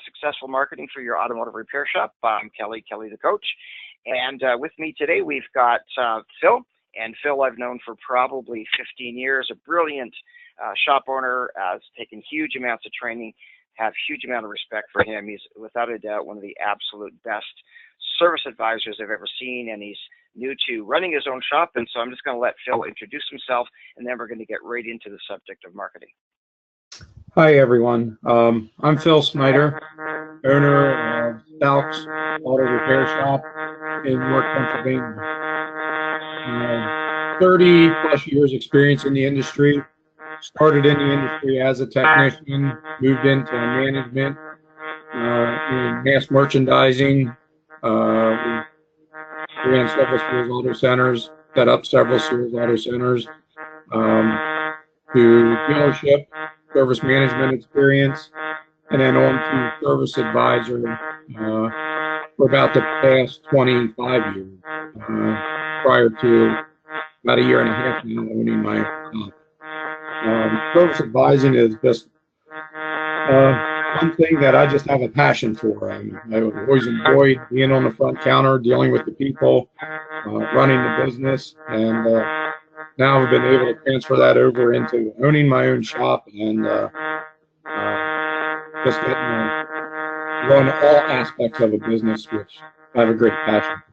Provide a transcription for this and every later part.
Successful Marketing for Your Automotive Repair Shop. I'm Kelly the coach. And with me today, we've got Phil. And Phil I've known for probably 15 years, a brilliant shop owner, has taken huge amounts of training, have huge amount of respect for him. He's without a doubt one of the absolute best service advisors I've ever seen, and he's new to running his own shop. And so I'm just going to let Phil introduce himself, and then we're going to get right into the subject of marketing. Hi, everyone. I'm Phil Snyder, owner of Stalks Auto Repair Shop in York, Pennsylvania. 30 plus years experience in the industry. Started in the industry as a technician, moved into management, in mass merchandising. We ran several Sears Auto Centers, set up several Sears Auto Centers, to dealership, service management experience, and then on to service advisor for about the past 25 years, prior to about a year and a half now owning my shop. Service advising is just one thing that I just have a passion for. I always enjoyed being on the front counter, dealing with the people, running the business, and now I've been able to transfer that over into owning my own shop and just getting to run all aspects of a business, which I have a great passion for.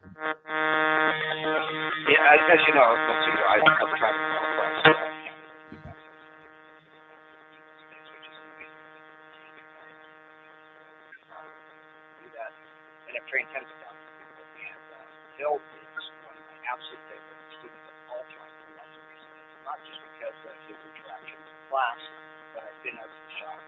Yeah, as you know, I've tried to and I've trained tens of thousands of people. And Phil is one of my absolute favorite students of all time for lots of reasons. Not just because of his interactions in class, but I've been out of the shop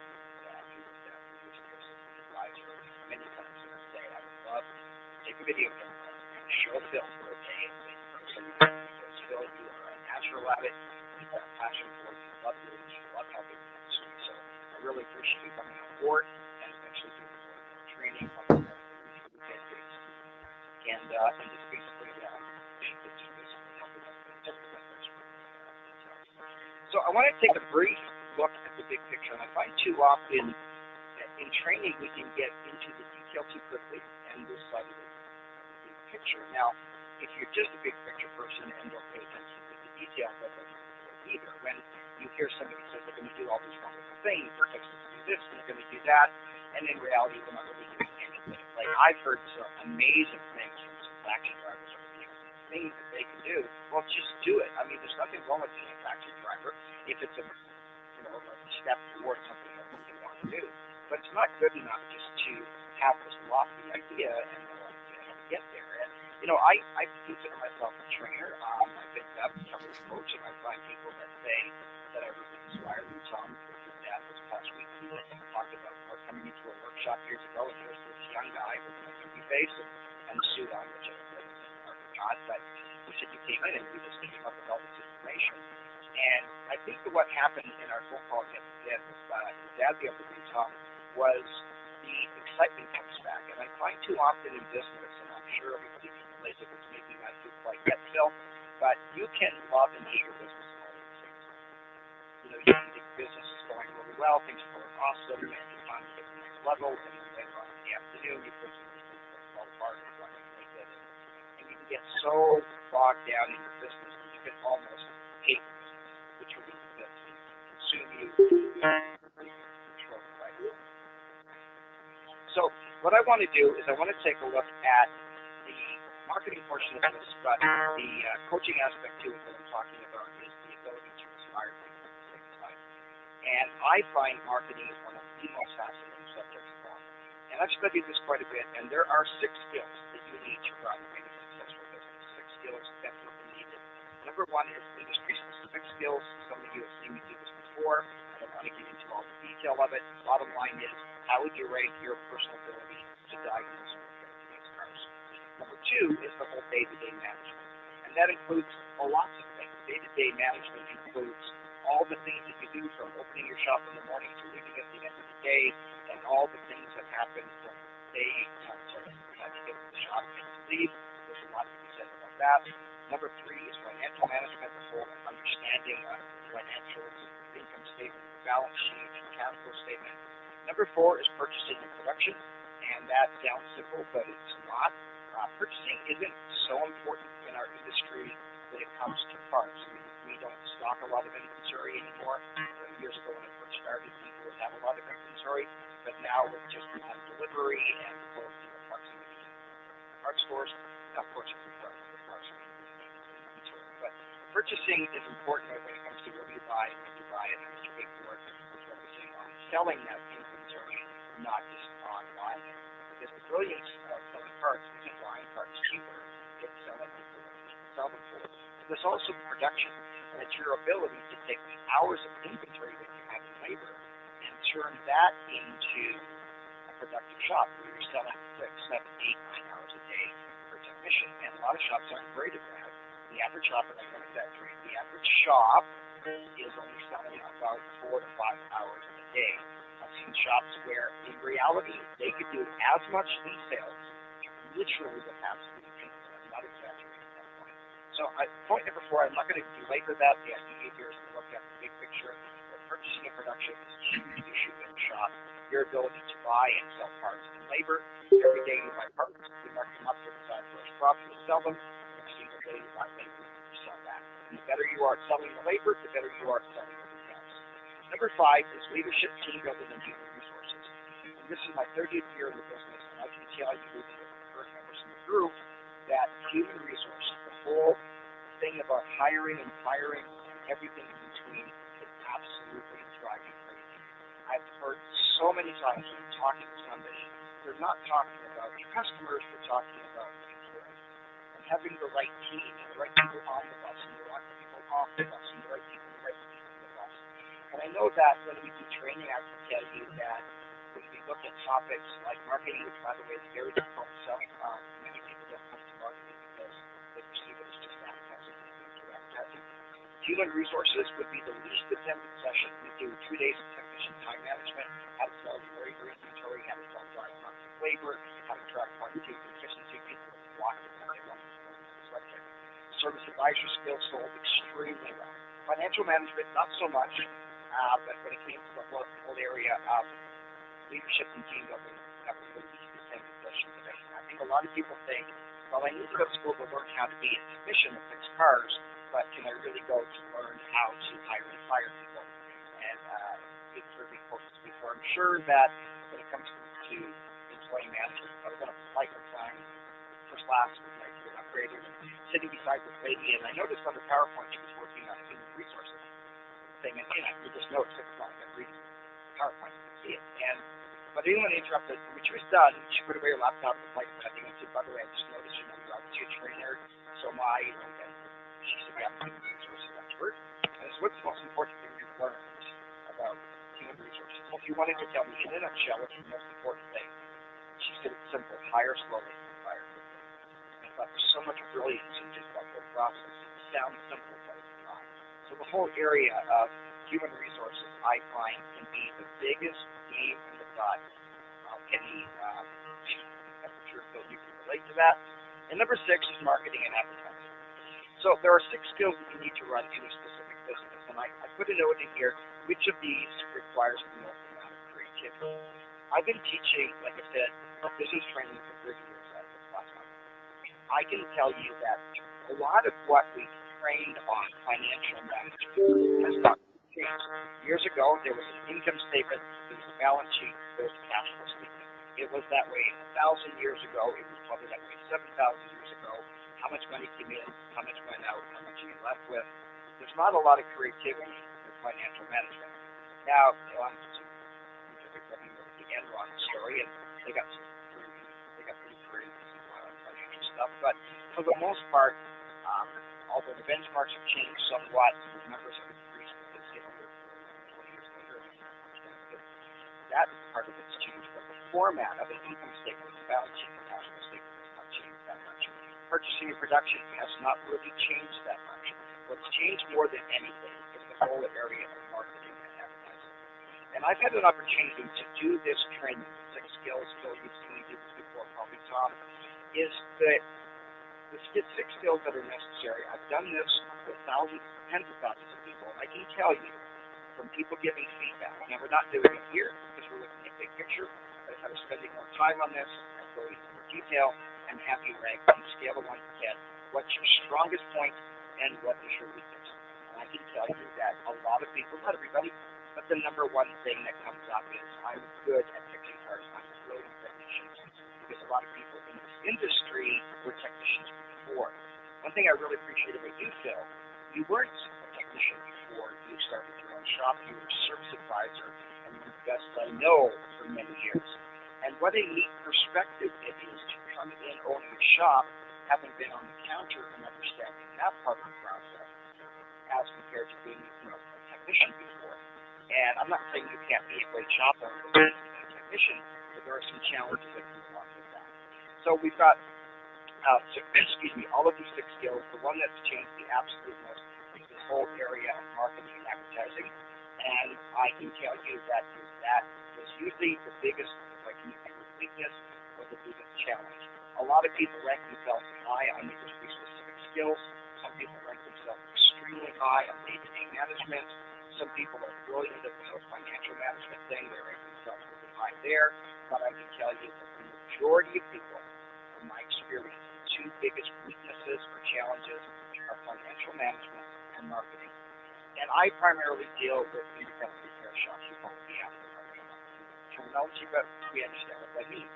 that he was there for years and years as an advisor many times. And I say I would love to take a video camera and show Phil for a day and say, because Phil, you are a natural at it. You've got a passion for it. You love doing it. You love helping the industry. So I really appreciate you coming on board and eventually doing more training. And just basically, helping us to so I want to take a brief look at the big picture. And I find too often that in training we can get into the detail too quickly and lose sight of the big picture. Now, if you're just a big picture person and don't pay attention to the detail, that doesn't work either. When you hear somebody say they're going to do all these wonderful things, they're fixing to do this and they're going to do that, and in reality they're not really doing anything. Like I've heard some amazing things from some taxi drivers over the years, things that they can do. Well, just do it. I mean, there's nothing wrong with being a taxi driver if it's a step towards something that you want to do. But it's not good enough just to have this lofty idea and get there. And I consider myself a trainer. I've been a coverage coach, and I find people that say that I was inspired in Tom with his dad this past week. He talked about coming into a workshop years ago, and there's this young guy with a happy face and a suit on, which I forgot. But he said you came in and we just came up with all this information. And I think that what happened in our phone call with his dad the other day, Tom, was the excitement comes back. And I find too often in business, and I'm sure everybody can relate to this, maybe not do quite yet, Phil, but you can love and hate your business all at the same time. You can think business is going really well, things are going awesome, and you're trying to get to the next level, and then later on in the afternoon, you put some things that fall apart and run like it. And you can get so bogged down in your business that you can almost hate your business, which will be the consume you, control, right? So what I want to do is I want to take a look at the marketing portion of this, but the coaching aspect to it that I'm talking about is the ability to inspire people at the same time. And I find marketing is one of the most fascinating subjects of all. And I've studied this quite a bit, and there are 6 skills that you need to run any successful business. 6 skills definitely needed. Number 1 is industry-specific skills. Some of you have seen me do this before. I don't want to get into all the detail of it. Bottom line is, how would you rate your personal ability to diagnose and repair today's cars? Number 2 is the whole day-to-day management. And that includes lots of things. Day-to-day management includes all the things that you do from opening your shop in the morning to leaving at the end of the day, and all the things that happen from day to time you get to the shop and to leave. There's a lot to be said about that. Number 3 is financial management, the whole understanding of financials, income statement, balance sheet, cash flow statement. Number 4 is purchasing and production, and that sounds simple, but it's not. Purchasing isn't so important in our industry when it comes to parts. We don't stock a lot of inventory anymore. Years ago when I first started, people would have a lot of inventory, but now with just on delivery and close to the proximity of parts stores, of course, it's important for parts inventory. But purchasing is important when it comes to where you buy and when you buy it. And Mr. Big Board is focusing on selling that inventory, not just on buying it. Because the brilliance of selling parts isn't buying parts cheaper, it's selling them for what you can sell them for. And there's also production, and it's your ability to take the hours of inventory that you have in labor and turn that into a productive shop where you're selling 6, 7, 8, 9 hours a day per technician. And a lot of shops aren't great at that. The average shop, and I don't exaggerate, the average shop is only selling about 4 to 5 hours a day. I've seen shops where, in reality, they could do as much in sales, literally with absolute people. I'm not exaggerating at that point. So, point number 4, I'm not going to belabor that. The idea here is to look at the big picture. That purchasing and production is a huge issue in a shop. Your ability to buy and sell parts and labor. Every day you buy parts, you mark them up to the side for profit to sell them. Every single day you buy labor, you sell that. And the better you are at selling the labor, the better you are at selling everything else. Number 5 is leadership, team building, and human resources. And this is my 30th year in the business, and I can tell you, with the current members in the group, that human resources, the whole thing about hiring and firing and everything in between, is absolutely driving crazy. I've heard so many times when I'm talking to somebody, they're not talking about your customers, they're talking about employees. And having the right team, and the right people on the bus, and the right people off the bus, and the right people on the bus. And I know that when we do training, I can tell you that when we look at topics like marketing, which by the way is very difficult to sell, many people don't come to marketing because they perceive it as just advertising and direct advertising. Human resources would be the least attended session. We do 2 days of technician time management, how to sell your labor inventory, how to sell dry months of labor, how to track productivity and efficiency. People are blocked and they want to learn the subject. Service advisory skills sold extremely well. Financial management, not so much, but when it came to the whole area of leadership and team building, that was the least attended session today. I think a lot of people think, well, I need to go to school to learn how to be a technician and fix cars, but can I really go to learn how to hire and fire people? And it's really focused before. I'm sure that when it comes to employee management, I was on a flight one time, first class, with my kid upgraded, and sitting beside this lady, and I noticed on the PowerPoint she was working on human resources thing, and you just notice it's not like I'm reading PowerPoint, you can see it. But I didn't want to interrupt her. When she was done, she put away her laptop and flight setting and said, by the way, I just noticed you're obviously a trainer, so am I. And she said, yeah, I'm a human resources expert. And I said, what's the most important thing you've learned about human resources? Well, if you wanted to tell me in a nutshell, what's the most important thing? She said, it's simple. Hire slowly, fire quickly. And I thought there's so much brilliance in just that whole process. It sounds simple, but it's not. So the whole area of human resources, I find, can be the biggest game in the gut of any temperature, so you can relate to that. And number 6 is marketing and advertising. So there are 6 skills that you need to run any specific business, and I put a note in here, which of these requires the most amount of creativity. I've been teaching, like I said, business training for 30 years out of this last month. I can tell you that a lot of what we trained on financial management has not changed. Years ago, there was an income statement, there was a balance sheet, there was a cash flow statement. It was that way 1,000 years ago. It was probably that way 7,000 years ago. How much money came in, how much went out, how much you left with. There's not a lot of creativity in financial management. Now, the Enron story, and they got pretty creative financial stuff. But for the most part, although the benchmarks have changed somewhat, the numbers have increased because we're 20 years later, that part of it's changed. But the format of an income statement, the balance sheet, and cash flow statement has not changed that much. Purchasing and production has not really changed that much. What's changed more than anything is the whole area of marketing and advertising. And I've had an opportunity to do this training, 6 skills, Phil, you've seen me do this before, probably Tom, is that the 6 skills that are necessary. I've done this with thousands, tens of thousands of people, and I can tell you from people giving feedback. Now, we're not doing it here because we're looking at big picture, but if I was spending more time on this, I'd go into more detail and have you rank on a scale of 1 to 10, what's your strongest point and what is your weakness. And I can tell you that a lot of people, not everybody, but the number one thing that comes up is I'm good at fixing cars, I'm brilliant technicians, because a lot of people in this industry were technicians before. One thing I really appreciate about you, Phil, you weren't a technician before you started your own shop. You were a service advisor, and one of the best I know for many years. And what a neat perspective it is to come in owning a shop, having been on the counter and understanding that part of the process, as compared to being, a technician before. And I'm not saying you can't be a great shop owner or a technician, but there are some challenges that come along with that. So we've got, all of these 6 skills. The one that's changed the absolute most is this whole area of marketing and advertising. And I can tell you that is usually the biggest, if I can use the word weakness, or the biggest challenge. A lot of people rank themselves high on industry-specific skills. Some people rank themselves extremely high on day-to-day management. Some people are brilliant at the financial management thing. They rank themselves really high there. But I can tell you that the majority of people, from my experience, the 2 biggest weaknesses or challenges are financial management and marketing. And I primarily deal with independent repair shops. You probably have terminology, but we understand what that means.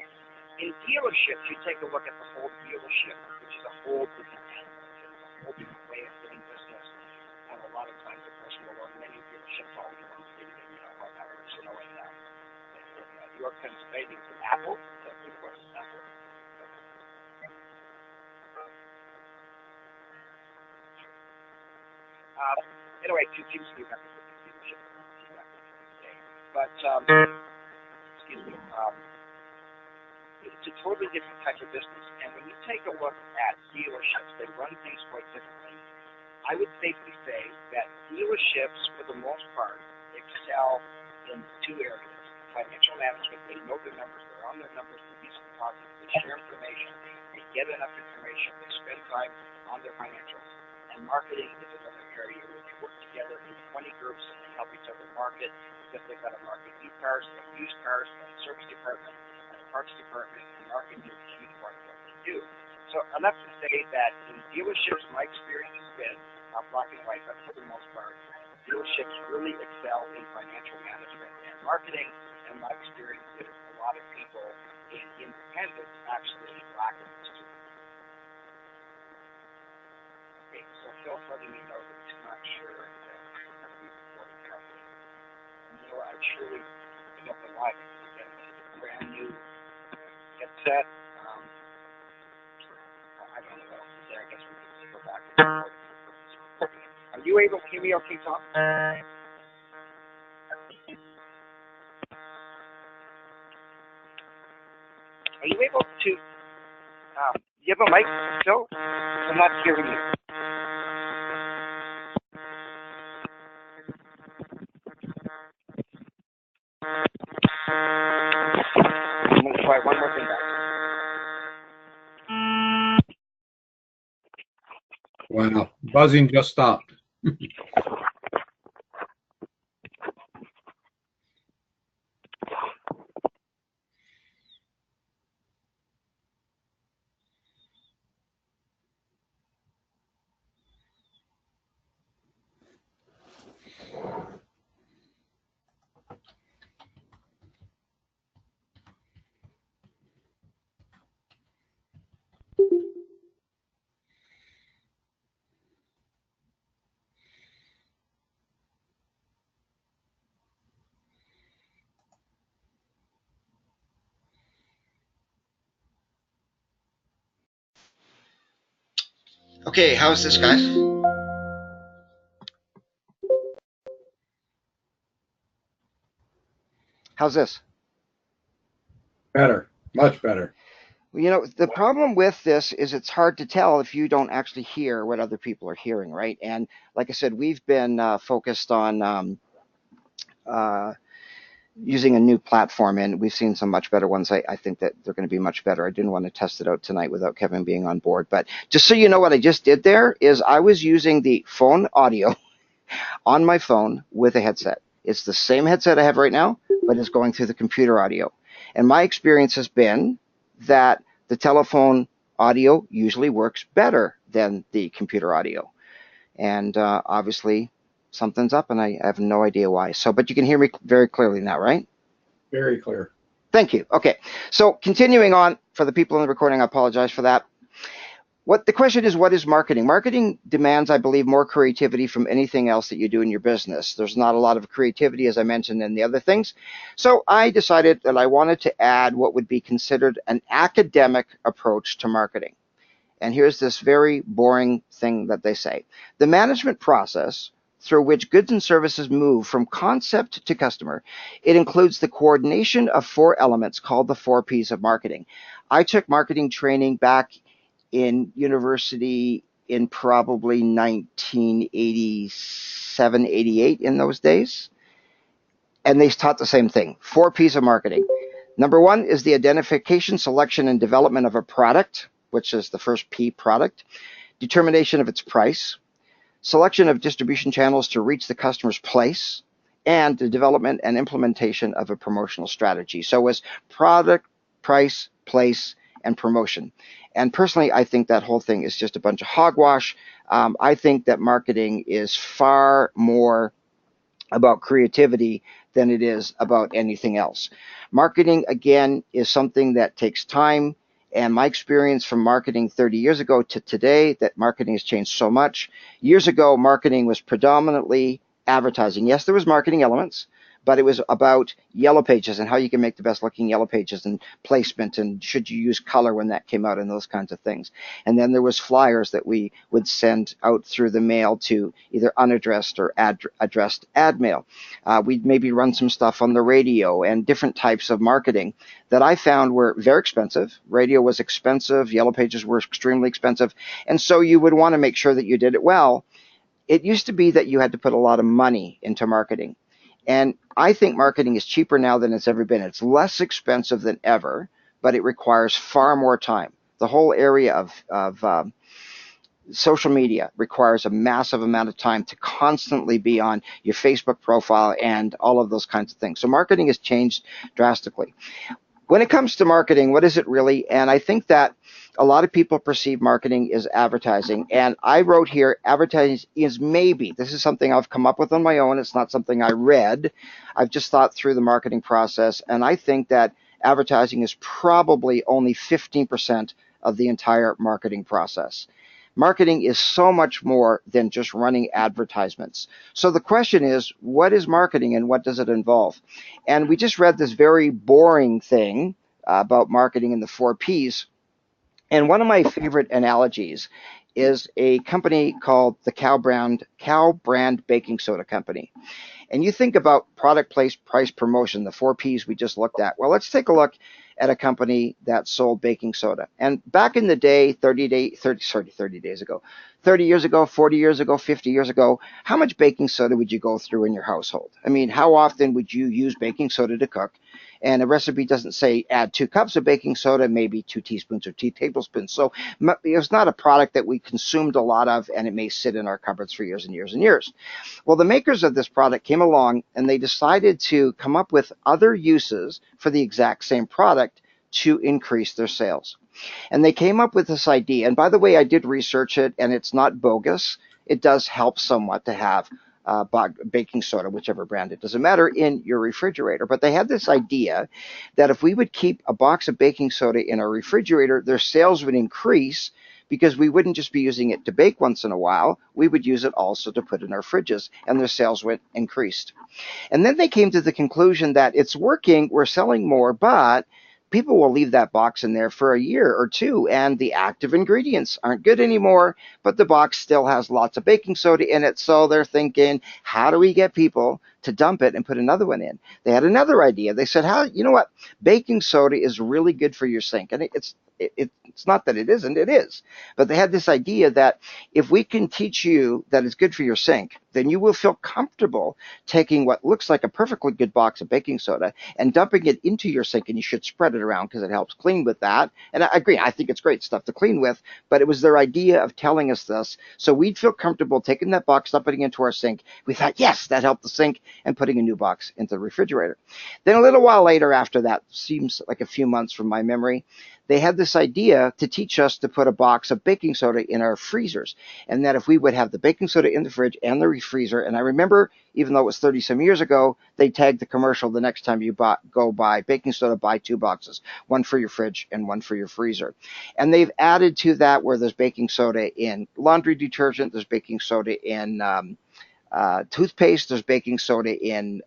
In dealerships, you take a look at the whole dealership, which is a whole different animal. It's a whole different way of doing business. And a lot of times, the person will run many dealerships all year long, how that works. In York, Pennsylvania, it's an Apple. Apple. Anyway, it seems to be that the dealership. But, excuse me, it's a totally different type of business. And when you take a look at dealerships, they run things quite differently. I would safely say that dealerships, for the most part, excel in 2 areas. Financial management, they know their numbers, they're on their numbers, they use deposits, they share information, they get enough information, they spend time on their financials. And marketing is another area where they work together in 20 groups and they help each other market, because they've got to market new cars and used cars and service department and parts department, and marketing is a huge part of what they do. So enough to say that in dealerships, my experience has been black and white, but for the most part, dealerships really excel in financial management and marketing, and my experience is a lot of people in independents actually lack of this too. Okay, so Phil's letting me know that he's not sure that we're going to be recording properly. And I truly don't know why, because again, this is a brand new headset. I don't know what else to say. I guess we can just go back and record. Are you able to hear me okay, Tom? Are you able to, you have a mic still? I'm not hearing you. I'm going to try one more thing, guys. Wow. Buzzing just stopped. Okay, how's this, guys? How's this? Better. Much better. Well, the problem with this is it's hard to tell if you don't actually hear what other people are hearing, right? And like I said, we've been focused on using a new platform, and we've seen some much better ones. I think that they're going to be much better. I didn't want to test it out tonight without Kevin being on board. But just so you know, what I just did there is I was using the phone audio on my phone with a headset. It's the same headset I have right now, but it's going through the computer audio. And my experience has been that the telephone audio usually works better than the computer audio. And obviously, something's up, and I have no idea why. So, but you can hear me very clearly now, right? Very clear. Thank you. Okay. So continuing on, for the people in the recording, I apologize for that. What the question is, what is marketing? Marketing demands, I believe, more creativity from anything else that you do in your business. There's not a lot of creativity, as I mentioned, in the other things. So I decided that I wanted to add what would be considered an academic approach to marketing. And here's this very boring thing that they say. The management process through which goods and services move from concept to customer, it includes the coordination of 4 elements called the 4 Ps of marketing. I took marketing training back in university in probably 1987, 88 in those days. And they taught the same thing, 4 Ps of marketing. Number 1 is the identification, selection, and development of a product, which is the first P, product. Determination of its price. Selection of distribution channels to reach the customer's place. And the development and implementation of a promotional strategy. So it's product, price, place, and promotion. And personally, I think that whole thing is just a bunch of hogwash. I think that marketing is far more about creativity than it is about anything else. Marketing, again, is something that takes time. And my experience from marketing 30 years ago to today, that marketing has changed so much. Years ago, marketing was predominantly advertising. Yes, there was marketing elements, but it was about yellow pages and how you can make the best looking yellow pages and placement and should you use color when that came out and those kinds of things. And then there was flyers that we would send out through the mail to either unaddressed or addressed ad mail. We'd maybe run some stuff on the radio and different types of marketing that I found were very expensive. Radio was expensive. Yellow pages were extremely expensive. And so you would want to make sure that you did it well. It used to be that you had to put a lot of money into marketing. And I think marketing is cheaper now than it's ever been. It's less expensive than ever, but it requires far more time. The whole area of social media requires a massive amount of time to constantly be on your Facebook profile and all of those kinds of things. So marketing has changed drastically. When it comes to marketing, what is it really? And I think that a lot of people perceive marketing as advertising. And I wrote here, advertising is maybe, this is something I've come up with on my own. It's not something I read. I've just thought through the marketing process. And I think that advertising is probably only 15% of the entire marketing process. Marketing is so much more than just running advertisements. So the question is, what is marketing and what does it involve? And we just read this very boring thing about marketing in the 4 Ps. And one of my favorite analogies is a company called the Cow Brand Baking Soda Company. And you think about product, place, price, promotion, the 4 Ps we just looked at. Well, let's take a look at a company that sold baking soda. And back in the day, 30 years ago, 40 years ago, 50 years ago, how much baking soda would you go through in your household? I mean, how often would you use baking soda to cook? And a recipe doesn't say add 2 cups of baking soda, maybe 2 teaspoons or 2 tablespoons. So it was not a product that we consumed a lot of, and it may sit in our cupboards for years and years and years. Well, the makers of this product came along, and they decided to come up with other uses for the exact same product to increase their sales. And they came up with this idea. And by the way, I did research it, and it's not bogus. It does help somewhat to have baking soda, whichever brand, it doesn't matter, in your refrigerator. But they had this idea that if we would keep a box of baking soda in our refrigerator, their sales would increase because we wouldn't just be using it to bake once in a while. We would use it also to put in our fridges, and their sales went increased. And then they came to the conclusion that it's working, we're selling more, but people will leave that box in there for a year or two, and the active ingredients aren't good anymore, but the box still has lots of baking soda in it. So they're thinking, how do we get people to dump it and put another one in? They had another idea. They said, you know what? Baking soda is really good for your sink. And it's not that it isn't, it is. But they had this idea that if we can teach you that it's good for your sink, then you will feel comfortable taking what looks like a perfectly good box of baking soda and dumping it into your sink, and you should spread it around because it helps clean with that. And I agree, I think it's great stuff to clean with, but it was their idea of telling us this, so we'd feel comfortable taking that box, dumping it into our sink. We thought, yes, that helped the sink, and putting a new box into the refrigerator. Then a little while later after that, seems like a few months from my memory, they had this idea to teach us to put a box of baking soda in our freezers, and that if we would have the baking soda in the fridge and the freezer, and I remember, even though it was 30 some years ago, they tagged the commercial, the next time you go buy baking soda, buy 2 boxes, one for your fridge and one for your freezer. And they've added to that where there's baking soda in laundry detergent, there's baking soda in toothpaste, there's baking soda in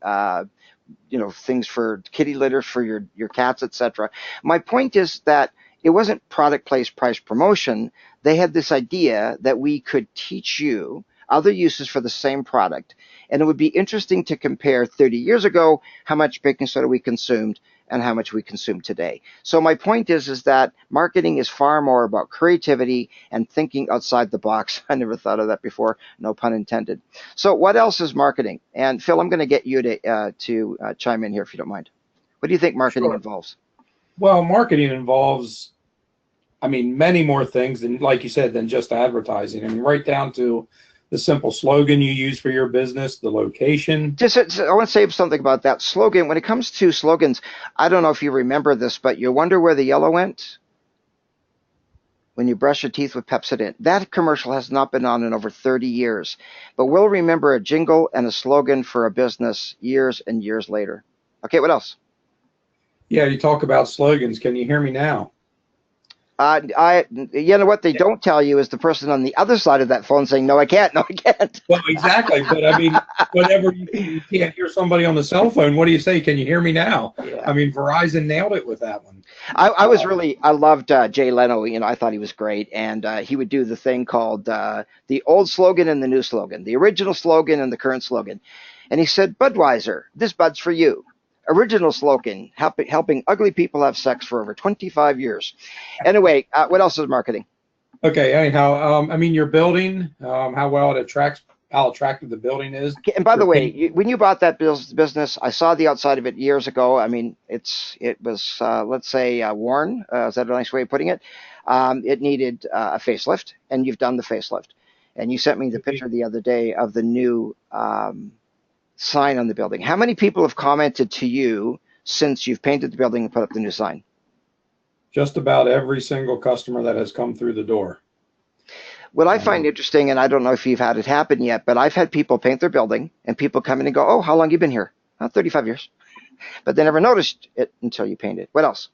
things for kitty litters for your cats, etc. My point is that it wasn't product, place, price, promotion. They had this idea that we could teach you other uses for the same product, and it would be interesting to compare 30 years ago how much baking soda we consumed and how much we consume today. So my point is that marketing is far more about creativity and thinking outside the box. I never thought of that before, no pun intended. So what else is marketing? And Phil, I'm going to get you to chime in here if you don't mind. What do you think marketing Sure. involves? Well, marketing involves, many more things than, like you said, than just advertising. Right down to the simple slogan you use for your business, the location. I want to say something about that slogan. When it comes to slogans, I don't know if you remember this, but you wonder where the yellow went when you brush your teeth with Pepsodent. That commercial has not been on in over 30 years, but we'll remember a jingle and a slogan for a business years and years later. Okay, what else? Yeah, you talk about slogans. Can you hear me now? You know what they don't tell you is the person on the other side of that phone saying, "No, I can't. No, I can't." Well, exactly. But whenever you can't hear somebody on the cell phone, what do you say? Can you hear me now? Yeah. Verizon nailed it with that one. I loved Jay Leno. I thought he was great, and he would do the thing called the old slogan and the new slogan, the original slogan and the current slogan. And he said, "Budweiser, this Bud's for you." Original slogan, helping ugly people have sex for over 25 years. Anyway, what else is marketing? Okay. Anyhow, your building, how attractive the building is. Okay, and by the way, when you bought that business, I saw the outside of it years ago. It was let's say worn. Is that a nice way of putting it? It needed a facelift, and you've done the facelift. And you sent me the picture the other day of the new sign on the building. How many people have commented to you since you've painted the building and put up the new sign? Just about every single customer that has come through the door. What I find interesting, and I don't know if you've had it happen yet, but I've had people paint their building and people come in and go, "Oh, how long have you been here?" 35 years. But they never noticed it until you painted. What else?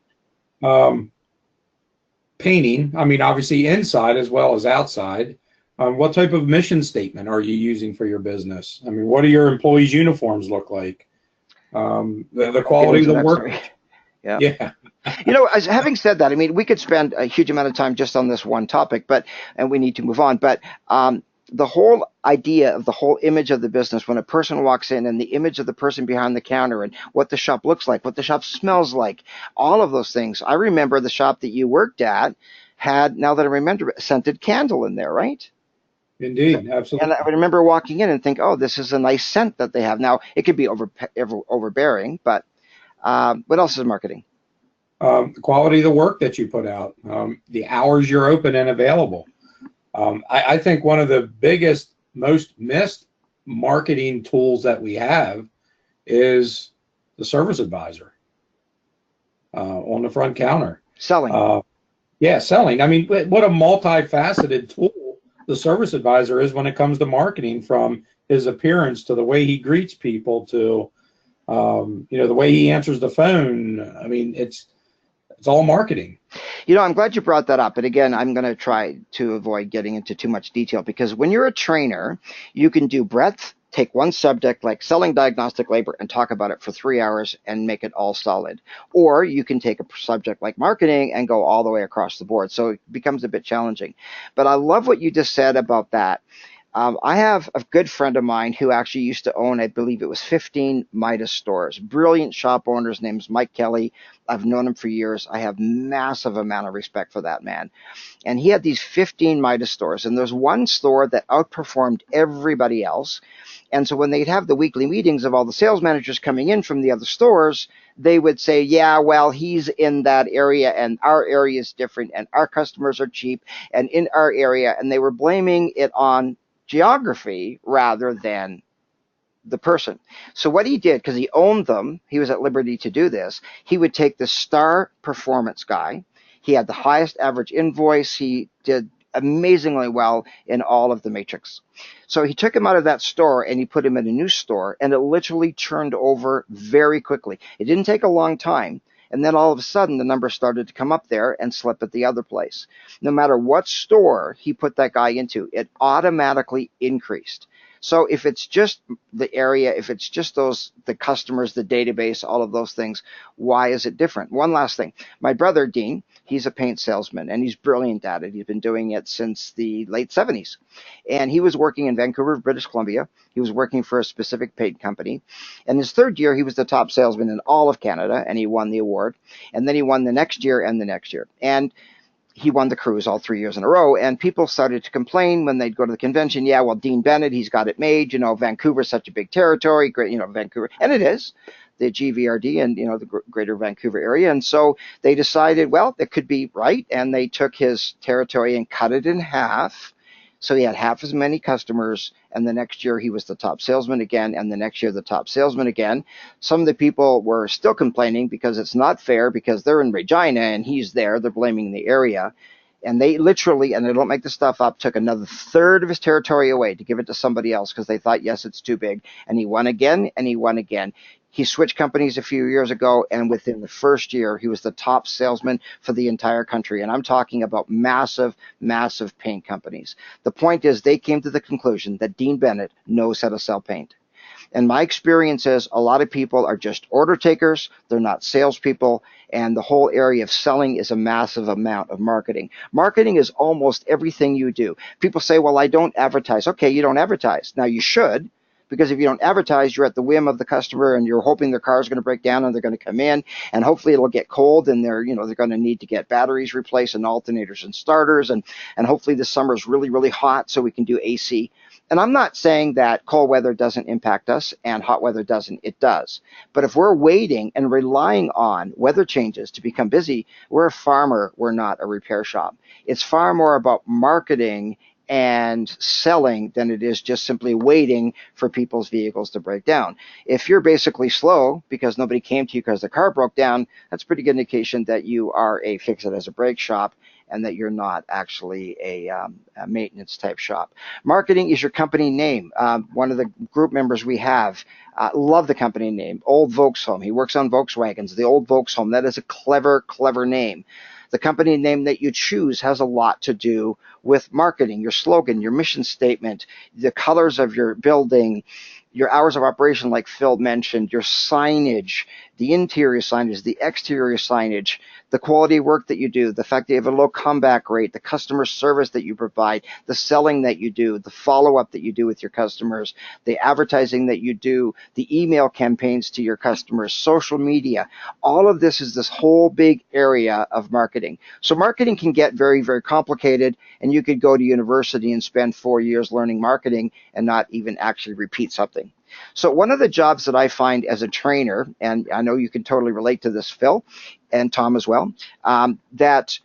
Painting, obviously inside as well as outside. What type of mission statement are you using for your business? What do your employees' uniforms look like? The quality of the work. Yeah. Having said that, we could spend a huge amount of time just on this one topic, and we need to move on. But the whole idea of the whole image of the business, when a person walks in, and the image of the person behind the counter, and what the shop looks like, what the shop smells like, all of those things. I remember the shop that you worked at had, now that I remember, a scented candle in there, right? Indeed, absolutely. And I remember walking in and think, "Oh, this is a nice scent that they have." Now, it could be overbearing, but what else is marketing? The quality of the work that you put out, the hours you're open and available. I think one of the biggest, most missed marketing tools that we have is the service advisor on the front counter. Selling. Selling. What a multifaceted tool the service advisor is when it comes to marketing, from his appearance to the way he greets people to the way he answers the phone. It's all marketing. I'm glad you brought that up. And again, I'm going to try to avoid getting into too much detail, because when you're a trainer, you can do breadth, take one subject like selling diagnostic labor and talk about it for 3 hours and make it all solid. Or you can take a subject like marketing and go all the way across the board. So it becomes a bit challenging. But I love what you just said about that. I have a good friend of mine who actually used to own, I believe it was 15 Midas stores. Brilliant shop owner. His name's Mike Kelly. I've known him for years. I have massive amount of respect for that man. And he had these 15 Midas stores, and there's one store that outperformed everybody else. And so when they'd have the weekly meetings of all the sales managers coming in from the other stores, they would say, "Yeah, well, he's in that area, and our area is different, and our customers are cheap, and in our area," and they were blaming it on geography rather than the person. So what he did, because he owned them, he was at liberty to do this, he would take the star performance guy. He had the highest average invoice. He did amazingly well in all of the matrix. So he took him out of that store and he put him in a new store, and it literally turned over very quickly. It didn't take a long time. And then all of a sudden, the numbers started to come up there and slip at the other place. No matter what store he put that guy into, it automatically increased. So if it's just the area, if it's just the customers, the database, all of those things, why is it different? One last thing. My brother, Dean, he's a paint salesman, and he's brilliant at it. He's been doing it since the late 70s. And he was working in Vancouver, British Columbia. He was working for a specific paint company. And his third year, he was the top salesman in all of Canada, and he won the award. And then he won the next year and the next year. And he won the cruise all 3 years in a row, and people started to complain when they'd go to the convention. Yeah, well, Dean Bennett, he's got it made. Vancouver's such a big territory, great, Vancouver, and it is the GVRD and the Greater Vancouver area. And so they decided, well, it could be right, and they took his territory and cut it in half. So he had half as many customers, and the next year he was the top salesman again, and the next year the top salesman again. Some of the people were still complaining because it's not fair, because they're in Regina and he's there. They're blaming the area. And they literally, and I don't make this stuff up, took another third of his territory away to give it to somebody else because they thought, yes, it's too big. And he won again, and he won again. He switched companies a few years ago, and within the first year, he was the top salesman for the entire country. And I'm talking about massive, massive paint companies. The point is, they came to the conclusion that Dean Bennett knows how to sell paint. And my experience is a lot of people are just order takers. They're not salespeople. And the whole area of selling is a massive amount of marketing. Marketing is almost everything you do. People say, well, I don't advertise. Okay, you don't advertise. Now, you should. Because if you don't advertise, you're at the whim of the customer, and you're hoping their car is going to break down and they're going to come in, and hopefully it'll get cold, and they're going to need to get batteries replaced and alternators and starters, and hopefully this summer is really, really hot so we can do AC. And I'm not saying that cold weather doesn't impact us and hot weather doesn't. It does. But if we're waiting and relying on weather changes to become busy, we're a farmer. We're not a repair shop. It's far more about marketing and selling than it is just simply waiting for people's vehicles to break down. If you're basically slow because nobody came to you because the car broke down, that's a pretty good indication that you are a fix-it-as-a-brake shop and that you're not actually a maintenance type shop. Marketing is your company name. One of the group members we have, love the company name, Old Volkshome. He works on Volkswagens, the Old Volkshome. That is a clever, clever name. The company name that you choose has a lot to do with marketing, your slogan, your mission statement, the colors of your building, your hours of operation, like Phil mentioned, your signage, the interior signage, the exterior signage, the quality of work that you do, the fact that you have a low comeback rate, the customer service that you provide, the selling that you do, the follow-up that you do with your customers, the advertising that you do, the email campaigns to your customers, social media. All of this is this whole big area of marketing. So marketing can get very, very complicated, and you could go to university and spend 4 years learning marketing and not even actually repeat something. So one of the jobs that I find as a trainer, and I know you can totally relate to this, Phil, and Tom as well, that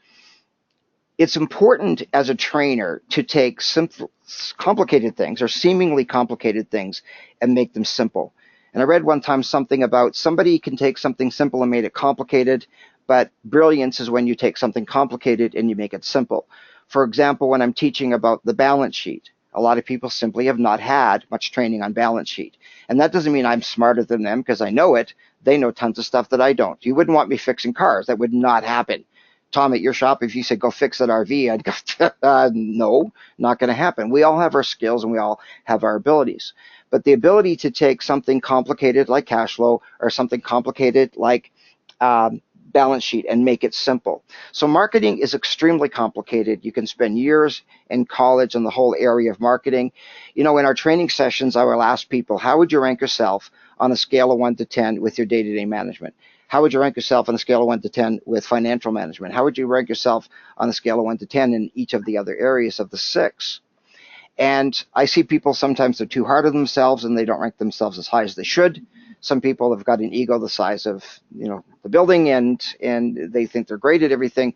it's important as a trainer to take simple, complicated things or seemingly complicated things and make them simple. And I read one time something about somebody can take something simple and made it complicated, but brilliance is when you take something complicated and you make it simple. For example, when I'm teaching about the balance sheet, a lot of people simply have not had much training on balance sheet. And that doesn't mean I'm smarter than them because I know it. They know tons of stuff that I don't. You wouldn't want me fixing cars. That would not happen. Tom, at your shop, if you said, go fix that RV, I'd go, no, not going to happen. We all have our skills and we all have our abilities. But the ability to take something complicated like cash flow or something complicated like balance sheet and make it simple. So marketing is extremely complicated. You can spend years in college on the whole area of marketing. In our training sessions, I will ask people, how would you rank yourself on a scale of 1 to 10 with your day-to-day management? How would you rank yourself on a scale of 1 to 10 with financial management? How would you rank yourself on a scale of 1 to 10 in each of the other areas of the 6? And I see people sometimes they're too hard on themselves and they don't rank themselves as high as they should. Some people have got an ego the size of the building, and they think they're great at everything.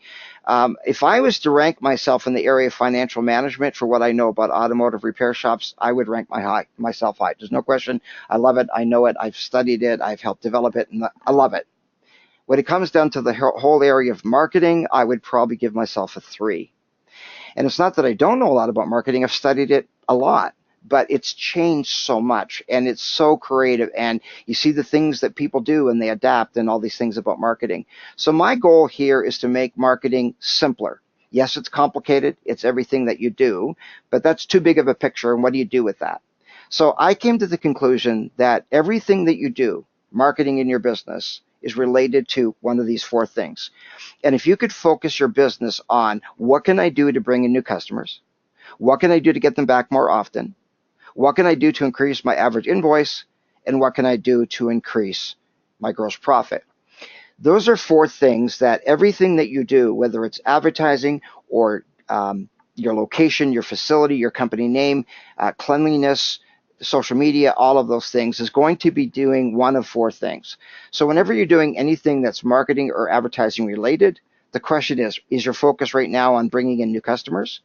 If I was to rank myself in the area of financial management for what I know about automotive repair shops, I would rank myself high. There's no question. I love it. I know it. I've studied it. I've helped develop it, and I love it. When it comes down to the whole area of marketing, I would probably give myself a 3. And it's not that I don't know a lot about marketing. I've studied it a lot, but it's changed so much and it's so creative. And you see the things that people do and they adapt and all these things about marketing. So my goal here is to make marketing simpler. Yes, it's complicated. It's everything that you do, but that's too big of a picture. And what do you do with that? So I came to the conclusion that everything that you do, marketing in your business, is related to one of these 4 things. And if you could focus your business on what can I do to bring in new customers? What can I do to get them back more often? What can I do to increase my average invoice? And what can I do to increase my gross profit? Those are 4 things that everything that you do, whether it's advertising or your location, your facility, your company name, cleanliness, social media, all of those things, is going to be doing one of 4 things. So whenever you're doing anything that's marketing or advertising related, the question is your focus right now on bringing in new customers?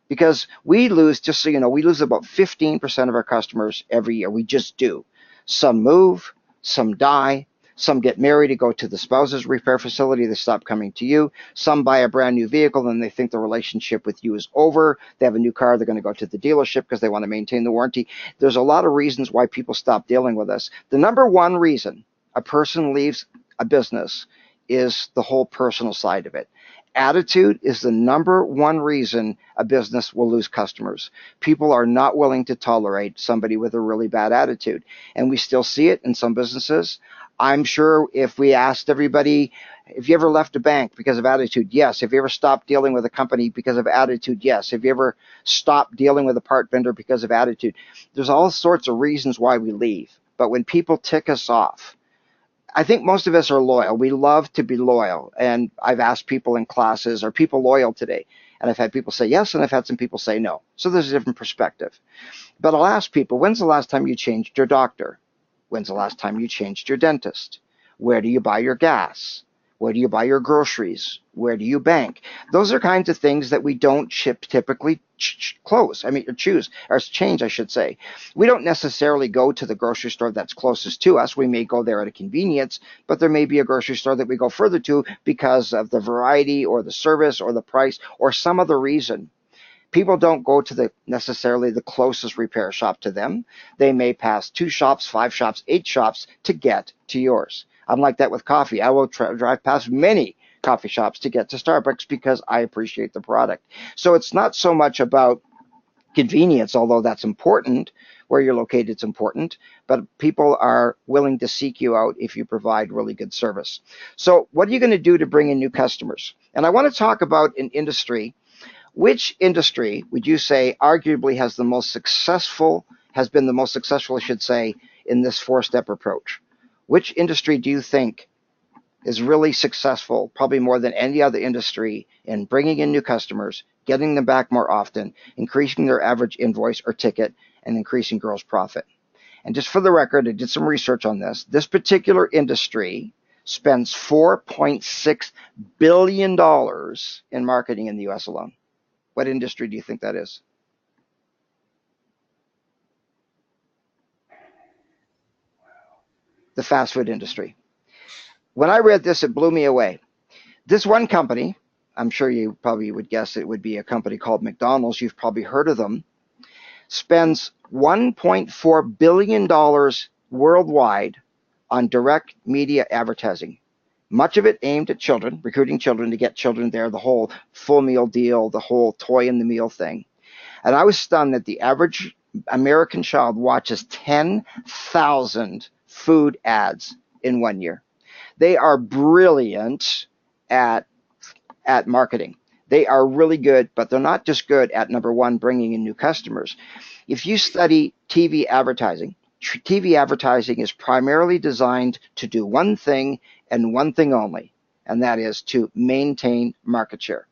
Because we lose, just so you know, we lose about 15% of our customers every year. We just do. Some move, some die, some get married and go to the spouse's repair facility. They stop coming to you. Some buy a brand new vehicle and they think the relationship with you is over. They have a new car. They're going to go to the dealership because they want to maintain the warranty. There's a lot of reasons why people stop dealing with us. The number one reason a person leaves a business is the whole personal side of it. Attitude is the number one reason a business will lose customers. People are not willing to tolerate somebody with a really bad attitude. And we still see it in some businesses. I'm sure if we asked everybody, if you ever left a bank because of attitude, yes. If you ever stopped dealing with a company because of attitude, yes. If you ever stopped dealing with a part vendor because of attitude, there's all sorts of reasons why we leave. But when people tick us off, I think most of us are loyal. We love to be loyal. And I've asked people in classes, are people loyal today? And I've had people say yes, and I've had some people say no. So there's a different perspective. But I'll ask people, when's the last time you changed your doctor? When's the last time you changed your dentist? Where do you buy your gas? Where do you buy your groceries? Where do you bank? Those are kinds of things that we don't typically choose, or change, I should say. We don't necessarily go to the grocery store that's closest to us. We may go there at a convenience, but there may be a grocery store that we go further to because of the variety or the service or the price or some other reason. People don't go to necessarily the closest repair shop to them. They may pass 2 shops, 5 shops, 8 shops to get to yours. I'm like that with coffee. I will drive past many coffee shops to get to Starbucks because I appreciate the product. So it's not so much about convenience, although that's important. Where you're located, it's important. But people are willing to seek you out if you provide really good service. So what are you going to do to bring in new customers? And I want to talk about an industry. Which industry would you say arguably has been the most successful, I should say, in this 4-step approach? Which industry do you think is really successful, probably more than any other industry, in bringing in new customers, getting them back more often, increasing their average invoice or ticket, and increasing gross profit? And just for the record, I did some research on this. This particular industry spends $4.6 billion in marketing in the U.S. alone. What industry do you think that is? The fast food industry. When I read this, it blew me away. This one company, I'm sure you probably would guess it would be a company called McDonald's. You've probably heard of them. Spends $1.4 billion worldwide on direct media advertising. Much of it aimed at children, recruiting children to get children there, the whole full meal deal, the whole toy in the meal thing. And I was stunned that the average American child watches 10,000 food ads in 1 year. They are brilliant at marketing. They are really good, but they're not just good at, number one, bringing in new customers. If you study TV advertising is primarily designed to do one thing and one thing only, and that is to maintain market share.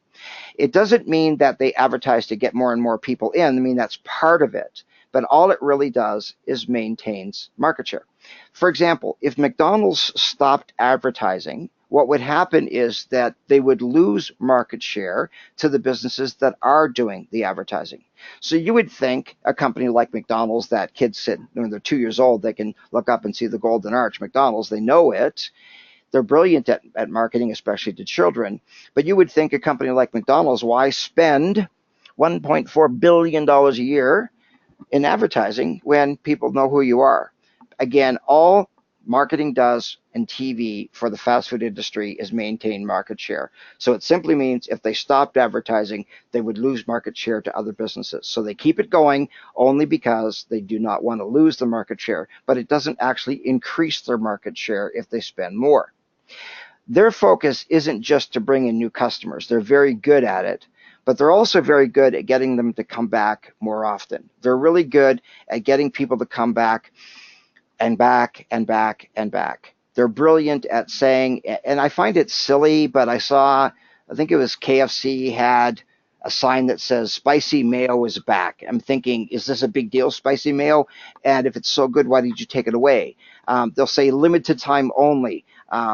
It doesn't mean that they advertise to get more and more people in. I mean, that's part of it. But all it really does is maintains market share. For example, if McDonald's stopped advertising, what would happen is that they would lose market share to the businesses that are doing the advertising. So you would think a company like McDonald's, that kids sit when they're 2 years old, they can look up and see the Golden Arch. McDonald's, they know it. They're brilliant at marketing, especially to children. But you would think a company like McDonald's, why spend $1.4 billion a year in advertising when people know who you are? Again, all marketing does in TV for the fast food industry is maintain market share. So it simply means if they stopped advertising, they would lose market share to other businesses. So they keep it going only because they do not want to lose the market share, but it doesn't actually increase their market share if they spend more. Their focus isn't just to bring in new customers. They're very good at it, but they're also very good at getting them to come back more often. They're really good at getting people to come back and back and back and back. They're brilliant at saying, and I find it silly, but I think it was KFC had a sign that says spicy mayo is back. I'm thinking, is this a big deal, spicy mayo? And if it's so good, why did you take it away? They'll say limited time only.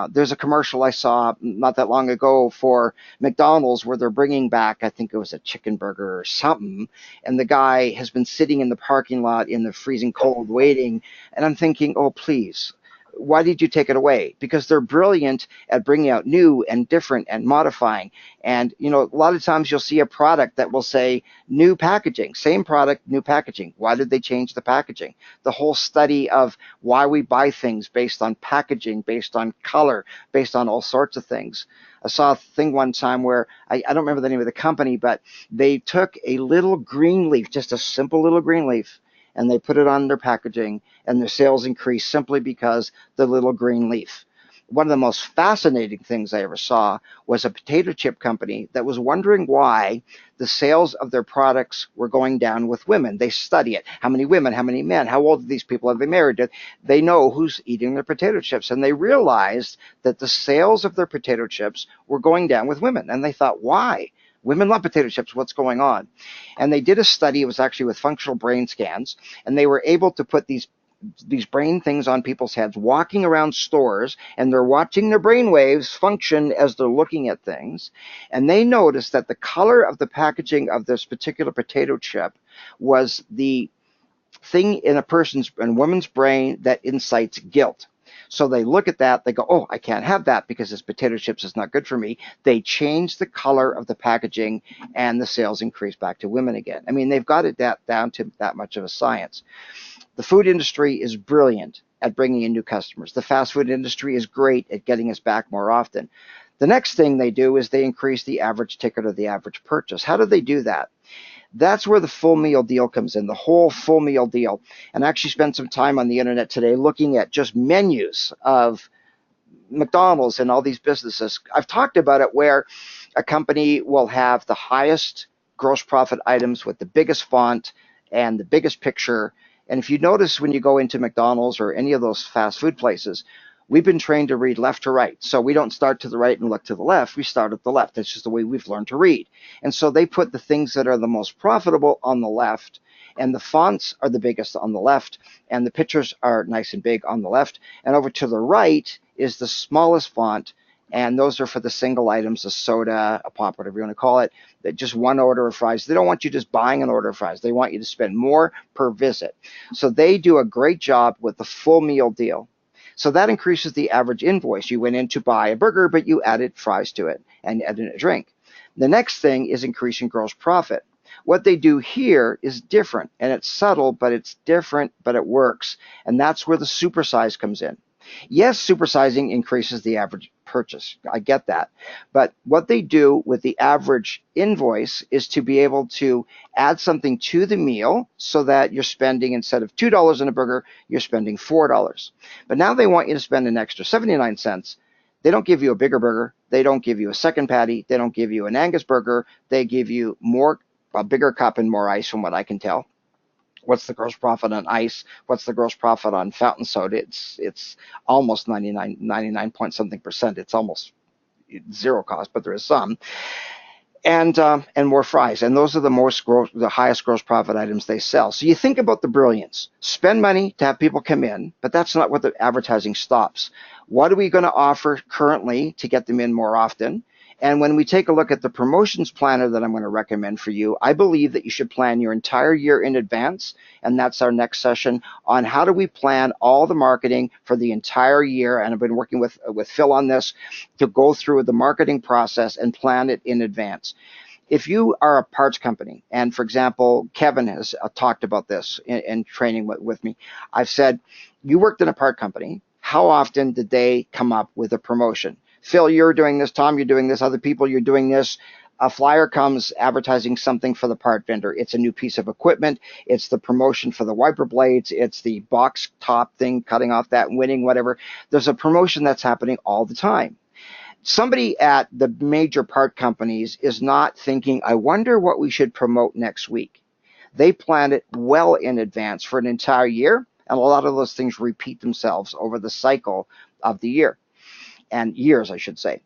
There's a commercial I saw not that long ago for McDonald's where they're bringing back, I think it was a chicken burger or something, and the guy has been sitting in the parking lot in the freezing cold waiting, and I'm thinking, oh, please, why did you take it away? Because they're brilliant at bringing out new and different and modifying. And, a lot of times you'll see a product that will say new packaging, same product, new packaging. Why did they change the packaging? The whole study of why we buy things based on packaging, based on color, based on all sorts of things. I saw a thing one time where I don't remember the name of the company, but they took a little green leaf, just a simple little green leaf, and they put it on their packaging, and their sales increased simply because the little green leaf. One of the most fascinating things I ever saw was a potato chip company that was wondering why the sales of their products were going down with women. They study it. How many women, how many men, how old are these people, have they married? They know who's eating their potato chips, and they realized that the sales of their potato chips were going down with women, and they thought, why? Women love potato chips. What's going on? And they did a study. It was actually with functional brain scans, and they were able to put these brain things on people's heads, walking around stores, and they're watching their brain waves function as they're looking at things. And they noticed that the color of the packaging of this particular potato chip was the thing in a woman's brain that incites guilt. So they look at that, they go, oh, I can't have that because this potato chips is not good for me. They change the color of the packaging and the sales increase back to women again. I mean, they've got it down to that much of a science. The food industry is brilliant at bringing in new customers. The fast food industry is great at getting us back more often. The next thing they do is they increase the average ticket or the average purchase. How do they do that? That's where the full meal deal comes in, the whole full meal deal. And I actually spent some time on the internet today looking at just menus of McDonald's and all these businesses. I've talked about it where a company will have the highest gross profit items with the biggest font and the biggest picture. And if you notice when you go into McDonald's or any of those fast food places, we've been trained to read left to right. So we don't start to the right and look to the left. We start at the left. That's just the way we've learned to read. And so they put the things that are the most profitable on the left, and the fonts are the biggest on the left, and the pictures are nice and big on the left. And over to the right is the smallest font, and those are for the single items, a soda, a pop, whatever you want to call it, that just one order of fries. They don't want you just buying an order of fries. They want you to spend more per visit. So they do a great job with the full meal deal. So that increases the average invoice. You went in to buy a burger, but you added fries to it and added a drink. The next thing is increasing gross profit. What they do here is different, and it's subtle, but it's different, but it works. And that's where the supersize comes in. Yes, supersizing increases the average purchase. I get that. But what they do with the average invoice is to be able to add something to the meal so that you're spending, instead of $2 on a burger, you're spending $4. But now they want you to spend an extra 79 cents. They don't give you a bigger burger. They don't give you a second patty. They don't give you an Angus burger. They give you a bigger cup and more ice, from what I can tell. What's the gross profit on ice? What's the gross profit on fountain soda? It's almost 99 point something percent. It's almost zero cost, but there is some. and more fries. And those are the highest gross profit items they sell. So you think about the brilliance. Spend money to have people come in, but that's not what the advertising stops. What are we going to offer currently to get them in more often? And when we take a look at the promotions planner that I'm going to recommend for you, I believe that you should plan your entire year in advance. And that's our next session on how do we plan all the marketing for the entire year. And I've been working with Phil on this to go through the marketing process and plan it in advance. If you are a parts company, and for example, Kevin has talked about this in training with me, I've said, you worked in a part company. How often did they come up with a promotion? Phil, you're doing this. Tom, you're doing this. Other people, you're doing this. A flyer comes advertising something for the part vendor. It's a new piece of equipment. It's the promotion for the wiper blades. It's the box top thing, cutting off that, winning, whatever. There's a promotion that's happening all the time. Somebody at the major part companies is not thinking, I wonder what we should promote next week. They plan it well in advance for an entire year, and a lot of those things repeat themselves over the cycle of the year. And years, I should say.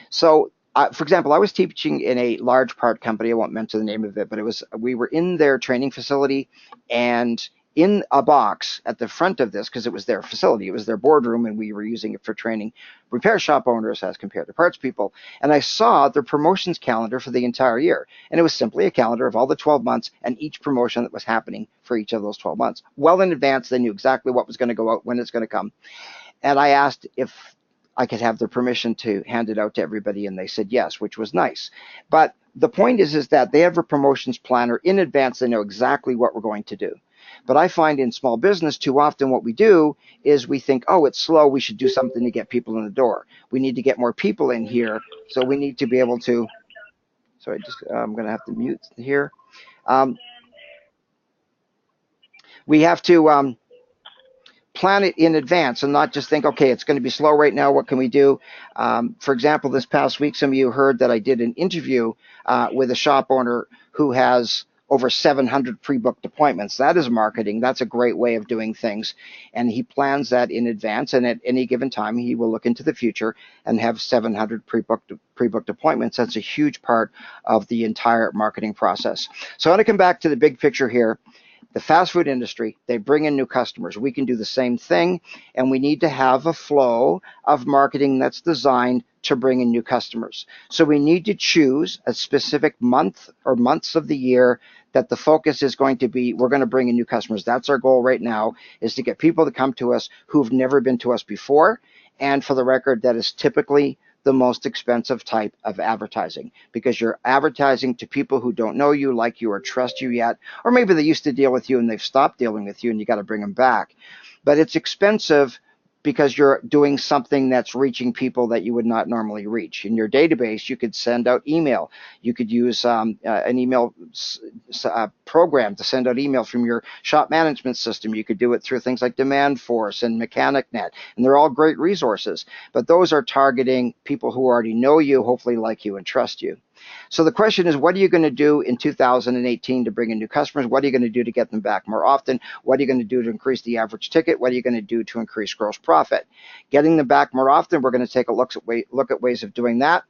So, for example, I was teaching in a large part company. I won't mention the name of it, but we were in their training facility, and in a box at the front of this, because it was their facility, it was their boardroom, and we were using it for training repair shop owners as compared to parts people. And I saw their promotions calendar for the entire year. And it was simply a calendar of all the 12 months and each promotion that was happening for each of those 12 months. Well in advance, they knew exactly what was going to go out, when it's going to come. And I asked if I could have their permission to hand it out to everybody, and they said yes, which was nice. But the point is that they have a promotions planner in advance. They know exactly what we're going to do. But I find in small business, too often what we do is we think, oh, it's slow. We should do something to get people in the door. We need to get more people in here. So we need to be able to, sorry, I'm going to have to mute here. We have to plan it in advance and not just think, okay, it's going to be slow right now. What can we do? For example, this past week, some of you heard that I did an interview with a shop owner who has over 700 pre-booked appointments. That is marketing. That's a great way of doing things. And he plans that in advance. And at any given time, he will look into the future and have 700 pre-booked appointments. That's a huge part of the entire marketing process. So I want to come back to the big picture here. The fast food industry, they bring in new customers. We can do the same thing, and we need to have a flow of marketing that's designed to bring in new customers. So we need to choose a specific month or months of the year that the focus is going to be, we're going to bring in new customers. That's our goal right now, is to get people to come to us who've never been to us before. And for the record, that is typically the most expensive type of advertising, because you're advertising to people who don't know you, like you, or trust you yet, or maybe they used to deal with you and they've stopped dealing with you and you got to bring them back. But it's expensive because you're doing something that's reaching people that you would not normally reach. In your database, you could send out email. You could use an email program to send out email from your shop management system. You could do it through things like DemandForce and MechanicNet, and they're all great resources. But those are targeting people who already know you, hopefully like you and trust you. So the question is, what are you going to do in 2018 to bring in new customers? What are you going to do to get them back more often? What are you going to do to increase the average ticket? What are you going to do to increase gross profit? Getting them back more often, we're going to take a look at ways of doing that.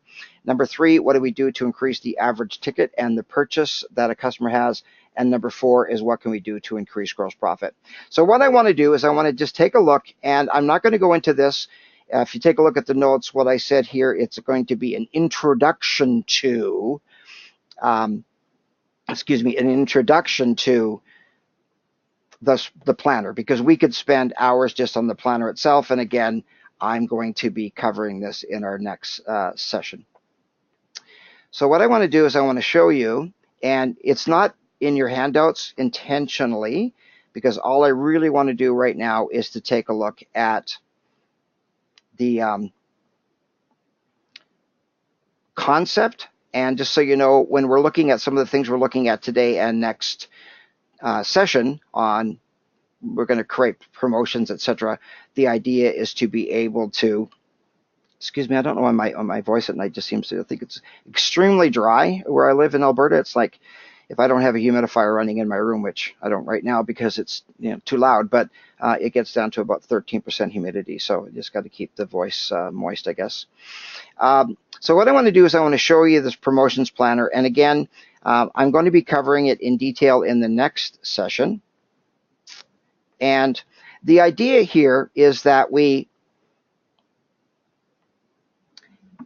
Number 3, what do we do to increase the average ticket and the purchase that a customer has? And number 4 is, what can we do to increase gross profit? So what I want to do is I want to just take a look, and I'm not going to go into this. If you take a look at the notes, what I said here, it's going to be an introduction to, an introduction to the planner, because we could spend hours just on the planner itself. And again, I'm going to be covering this in our next session. So what I want to do is I want to show you, and it's not in your handouts intentionally, because all I really want to do right now is to take a look at the concept. And just so you know, when we're looking at some of the things we're looking at today and next session on, we're going to create promotions, etc. The idea is to be able to, excuse me, I don't know why my voice at night just seems to, I think it's extremely dry where I live in Alberta. It's like, if I don't have a humidifier running in my room, which I don't right now because it's too loud, but it gets down to about 13% humidity. So I just got to keep the voice moist, I guess. So what I want to do is I want to show you this promotions planner. And again, I'm going to be covering it in detail in the next session. And the idea here is that we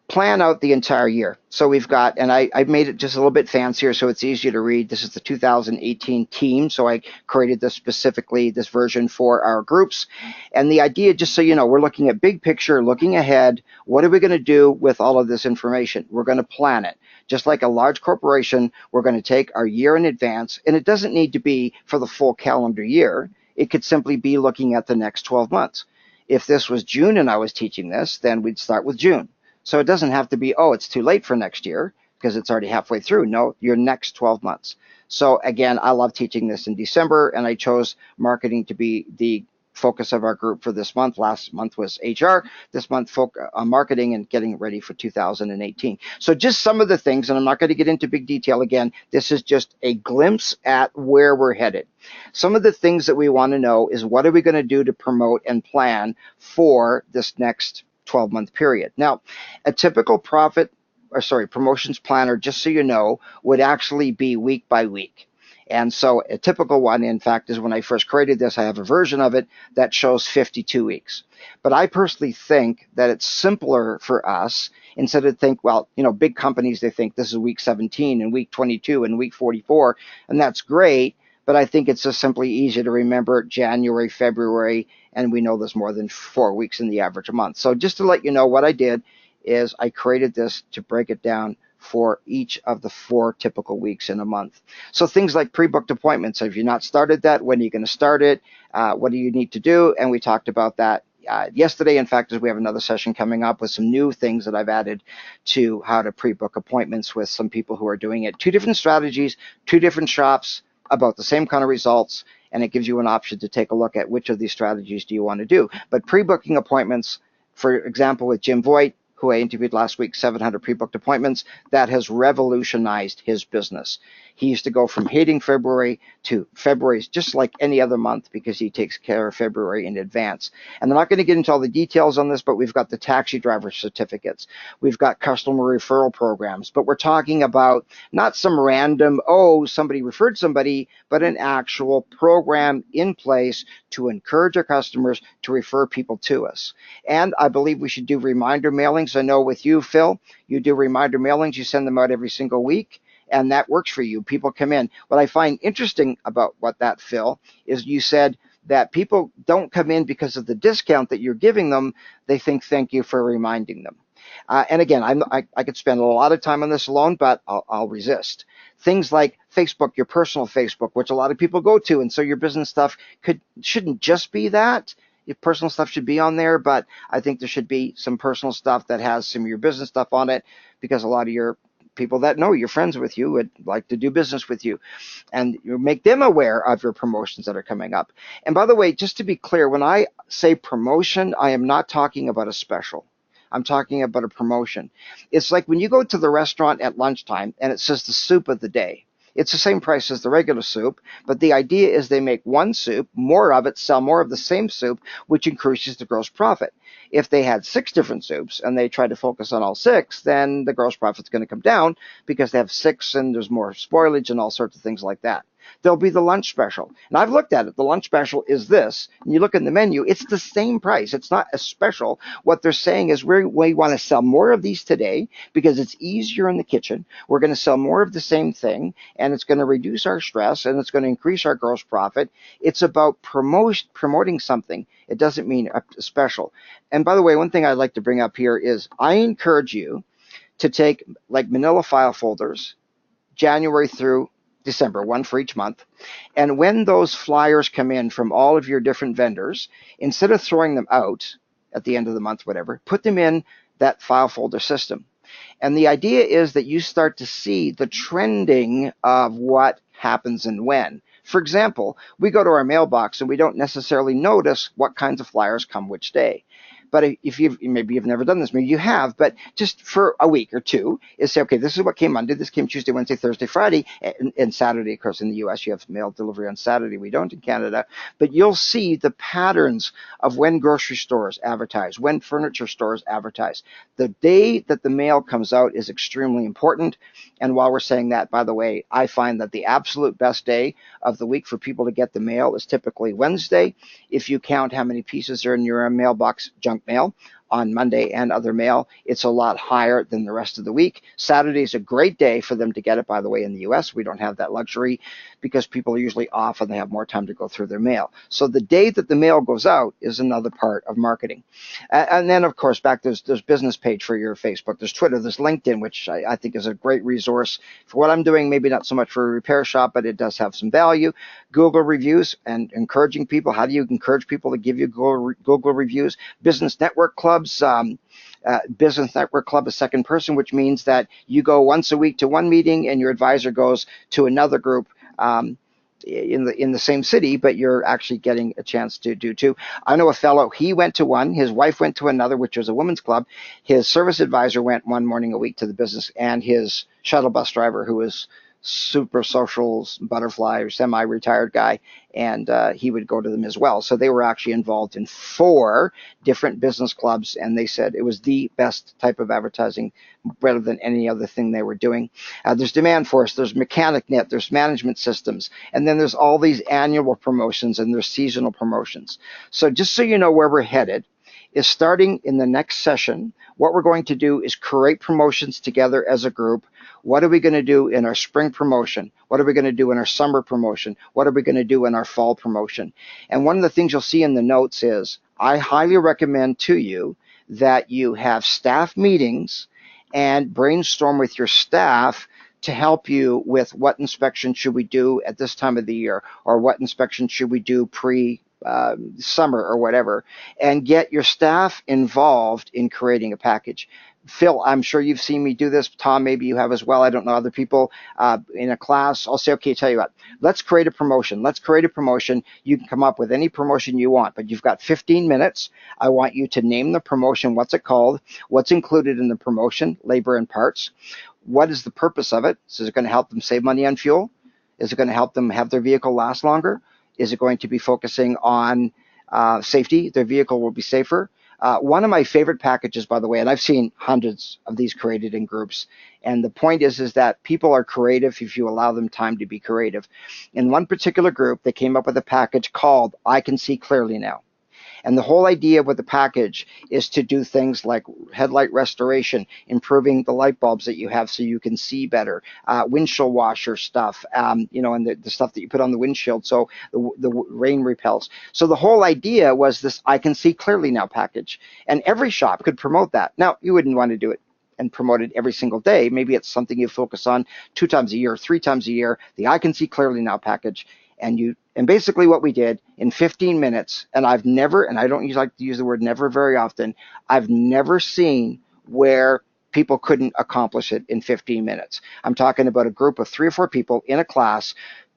plan out the entire year. So we've got, and I've made it just a little bit fancier so it's easier to read. This is the 2018 team. So I created this specifically, this version for our groups. And the idea, just so you know, we're looking at big picture, looking ahead. What are we going to do with all of this information? We're going to plan it. Just like a large corporation, we're going to take our year in advance. And it doesn't need to be for the full calendar year. It could simply be looking at the next 12 months. If this was June and I was teaching this, then we'd start with June. So it doesn't have to be, oh, it's too late for next year because it's already halfway through. No, your next 12 months. So again, I love teaching this in December, and I chose marketing to be the focus of our group for this month. Last month was HR. This month, marketing and getting ready for 2018. So just some of the things, and I'm not going to get into big detail again. This is just a glimpse at where we're headed. Some of the things that we want to know is what are we going to do to promote and plan for this next 12-month period. Now, a typical promotions planner, just so you know, would actually be week by week. And so a typical one, in fact, is when I first created this, I have a version of it that shows 52 weeks. But I personally think that it's simpler for us instead of think, well, big companies, they think this is week 17 and week 22 and week 44, and that's great. But I think it's just simply easier to remember January, February, and we know there's more than 4 weeks in the average month. So just to let you know, what I did is I created this to break it down for each of the 4 typical weeks in a month. So things like pre-booked appointments. Have you not started that? When are you going to start it? What do you need to do? And we talked about that yesterday. In fact, as we have another session coming up with some new things that I've added to how to pre-book appointments with some people who are doing it. 2 different strategies, 2 different shops, about the same kind of results, and it gives you an option to take a look at which of these strategies do you want to do. But pre-booking appointments, for example, with Jim Voigt, who I interviewed last week, 700 pre-booked appointments, that has revolutionized his business. He used to go from hating February to February is just like any other month because he takes care of February in advance. And I'm not going to get into all the details on this, but we've got the taxi driver certificates. We've got customer referral programs, but we're talking about not some random, oh, somebody referred somebody, but an actual program in place to encourage our customers to refer people to us. And I believe we should do reminder mailings. I know with you, Phil, you do reminder mailings. You send them out every single week. And that works for you. People come in. What I find interesting about that, Phil, is you said that people don't come in because of the discount that you're giving them. They think, thank you for reminding them. And again, I could spend a lot of time on this alone, but I'll resist. Things like Facebook, your personal Facebook, which a lot of people go to. And so your business stuff shouldn't just be that. Your personal stuff should be on there, but I think there should be some personal stuff that has some of your business stuff on it because a lot of your people that know you're friends with you would like to do business with you, and you make them aware of your promotions that are coming up. And by the way, just to be clear, when I say promotion, I am not talking about a special. I'm talking about a promotion. It's like when you go to the restaurant at lunchtime and it says the soup of the day. It's the same price as the regular soup, but the idea is they make one soup, more of it, sell more of the same soup, which increases the gross profit. If they had 6 different soups and they try to focus on all 6, then the gross profit's going to come down because they have 6 and there's more spoilage and all sorts of things like that. There'll be the lunch special. And I've looked at it. The lunch special is this. And you look in the menu, it's the same price. It's not a special. What they're saying is we want to sell more of these today because it's easier in the kitchen. We're going to sell more of the same thing, and it's going to reduce our stress, and it's going to increase our gross profit. It's about promoting something. It doesn't mean a special. And by the way, one thing I'd like to bring up here is I encourage you to take like manila file folders, January through December, one for each month. And when those flyers come in from all of your different vendors, instead of throwing them out at the end of the month, whatever, put them in that file folder system. And the idea is that you start to see the trending of what happens and when. For example, we go to our mailbox and we don't necessarily notice what kinds of flyers come which day. But if maybe you've never done this, maybe you have, but just for a week or two, is say, okay, this is what came Monday, this came Tuesday, Wednesday, Thursday, Friday, and Saturday. Of course, in the U.S., you have mail delivery on Saturday. We don't in Canada. But you'll see the patterns of when grocery stores advertise, when furniture stores advertise. The day that the mail comes out is extremely important. And while we're saying that, by the way, I find that the absolute best day of the week for people to get the mail is typically Wednesday. If you count how many pieces are in your mailbox, junk mail, on Monday and other mail, it's a lot higher than the rest of the week. Saturday is a great day for them to get it, by the way. In the US, we don't have that luxury because people are usually off and they have more time to go through their mail. So the day that the mail goes out is another part of marketing. And then, of course, there's business page for your Facebook, there's Twitter, there's LinkedIn, which I think is a great resource for what I'm doing, maybe not so much for a repair shop, but it does have some value. Google reviews and encouraging people. How do you encourage people to give you Google reviews? Business network clubs. Business Network Club is second person, which means that you go once a week to one meeting and your advisor goes to another group in the same city, but you're actually getting a chance to do two. I know a fellow, he went to one, his wife went to another, which was a women's club. His service advisor went one morning a week to the business, and his shuttle bus driver, who was super social butterfly or semi-retired guy, and he would go to them as well. So they were actually involved in 4 different business clubs, and they said it was the best type of advertising, better than any other thing they were doing. There's Demand Force, there's MechanicNet, there's Management Systems, and then there's all these annual promotions and there's seasonal promotions. So just so you know where we're headed, is starting in the next session, what we're going to do is create promotions together as a group. What are we going to do in our spring promotion? What are we going to do in our summer promotion? What are we going to do in our fall promotion? And one of the things you'll see in the notes is I highly recommend to you that you have staff meetings and brainstorm with your staff to help you with what inspection should we do at this time of the year, or what inspection should we do summer or whatever, and get your staff involved in creating a package. Phil, I'm sure you've seen me do this. Tom, maybe you have as well. I don't know, other people in a class. I'll say, okay, tell you what, let's create a promotion. Let's create a promotion. You can come up with any promotion you want, but you've got 15 minutes. I want you to name the promotion. What's it called? What's included in the promotion? Labor and parts. What is the purpose of it? So is it going to help them save money on fuel? Is it going to help them have their vehicle last longer? Is it going to be focusing on safety? Their vehicle will be safer. One of my favorite packages, by the way, and I've seen hundreds of these created in groups, and the point is that people are creative if you allow them time to be creative. In one particular group, they came up with a package called I Can See Clearly Now. And the whole idea with the package is to do things like headlight restoration, improving the light bulbs that you have so you can see better, windshield washer stuff, and the stuff that you put on the windshield so the rain repels. So the whole idea was this I Can See Clearly Now package. And every shop could promote that. Now, you wouldn't want to do it and promote it every single day. Maybe it's something you focus on 2 times a year, 3 times a year, the I Can See Clearly Now package. And basically what we did in 15 minutes, and I've never, and I don't like to use the word never very often, I've never seen where people couldn't accomplish it in 15 minutes. I'm talking about a group of 3 or 4 people in a class,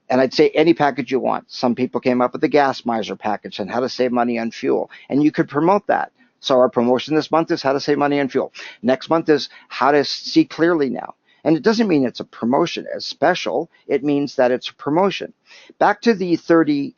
and I'd say any package you want. Some people came up with the Gas Miser package and how to save money on fuel, and you could promote that. So our promotion this month is how to save money on fuel. Next month is how to see clearly now. And it doesn't mean it's a promotion as special. It means that it's a promotion. Back to the the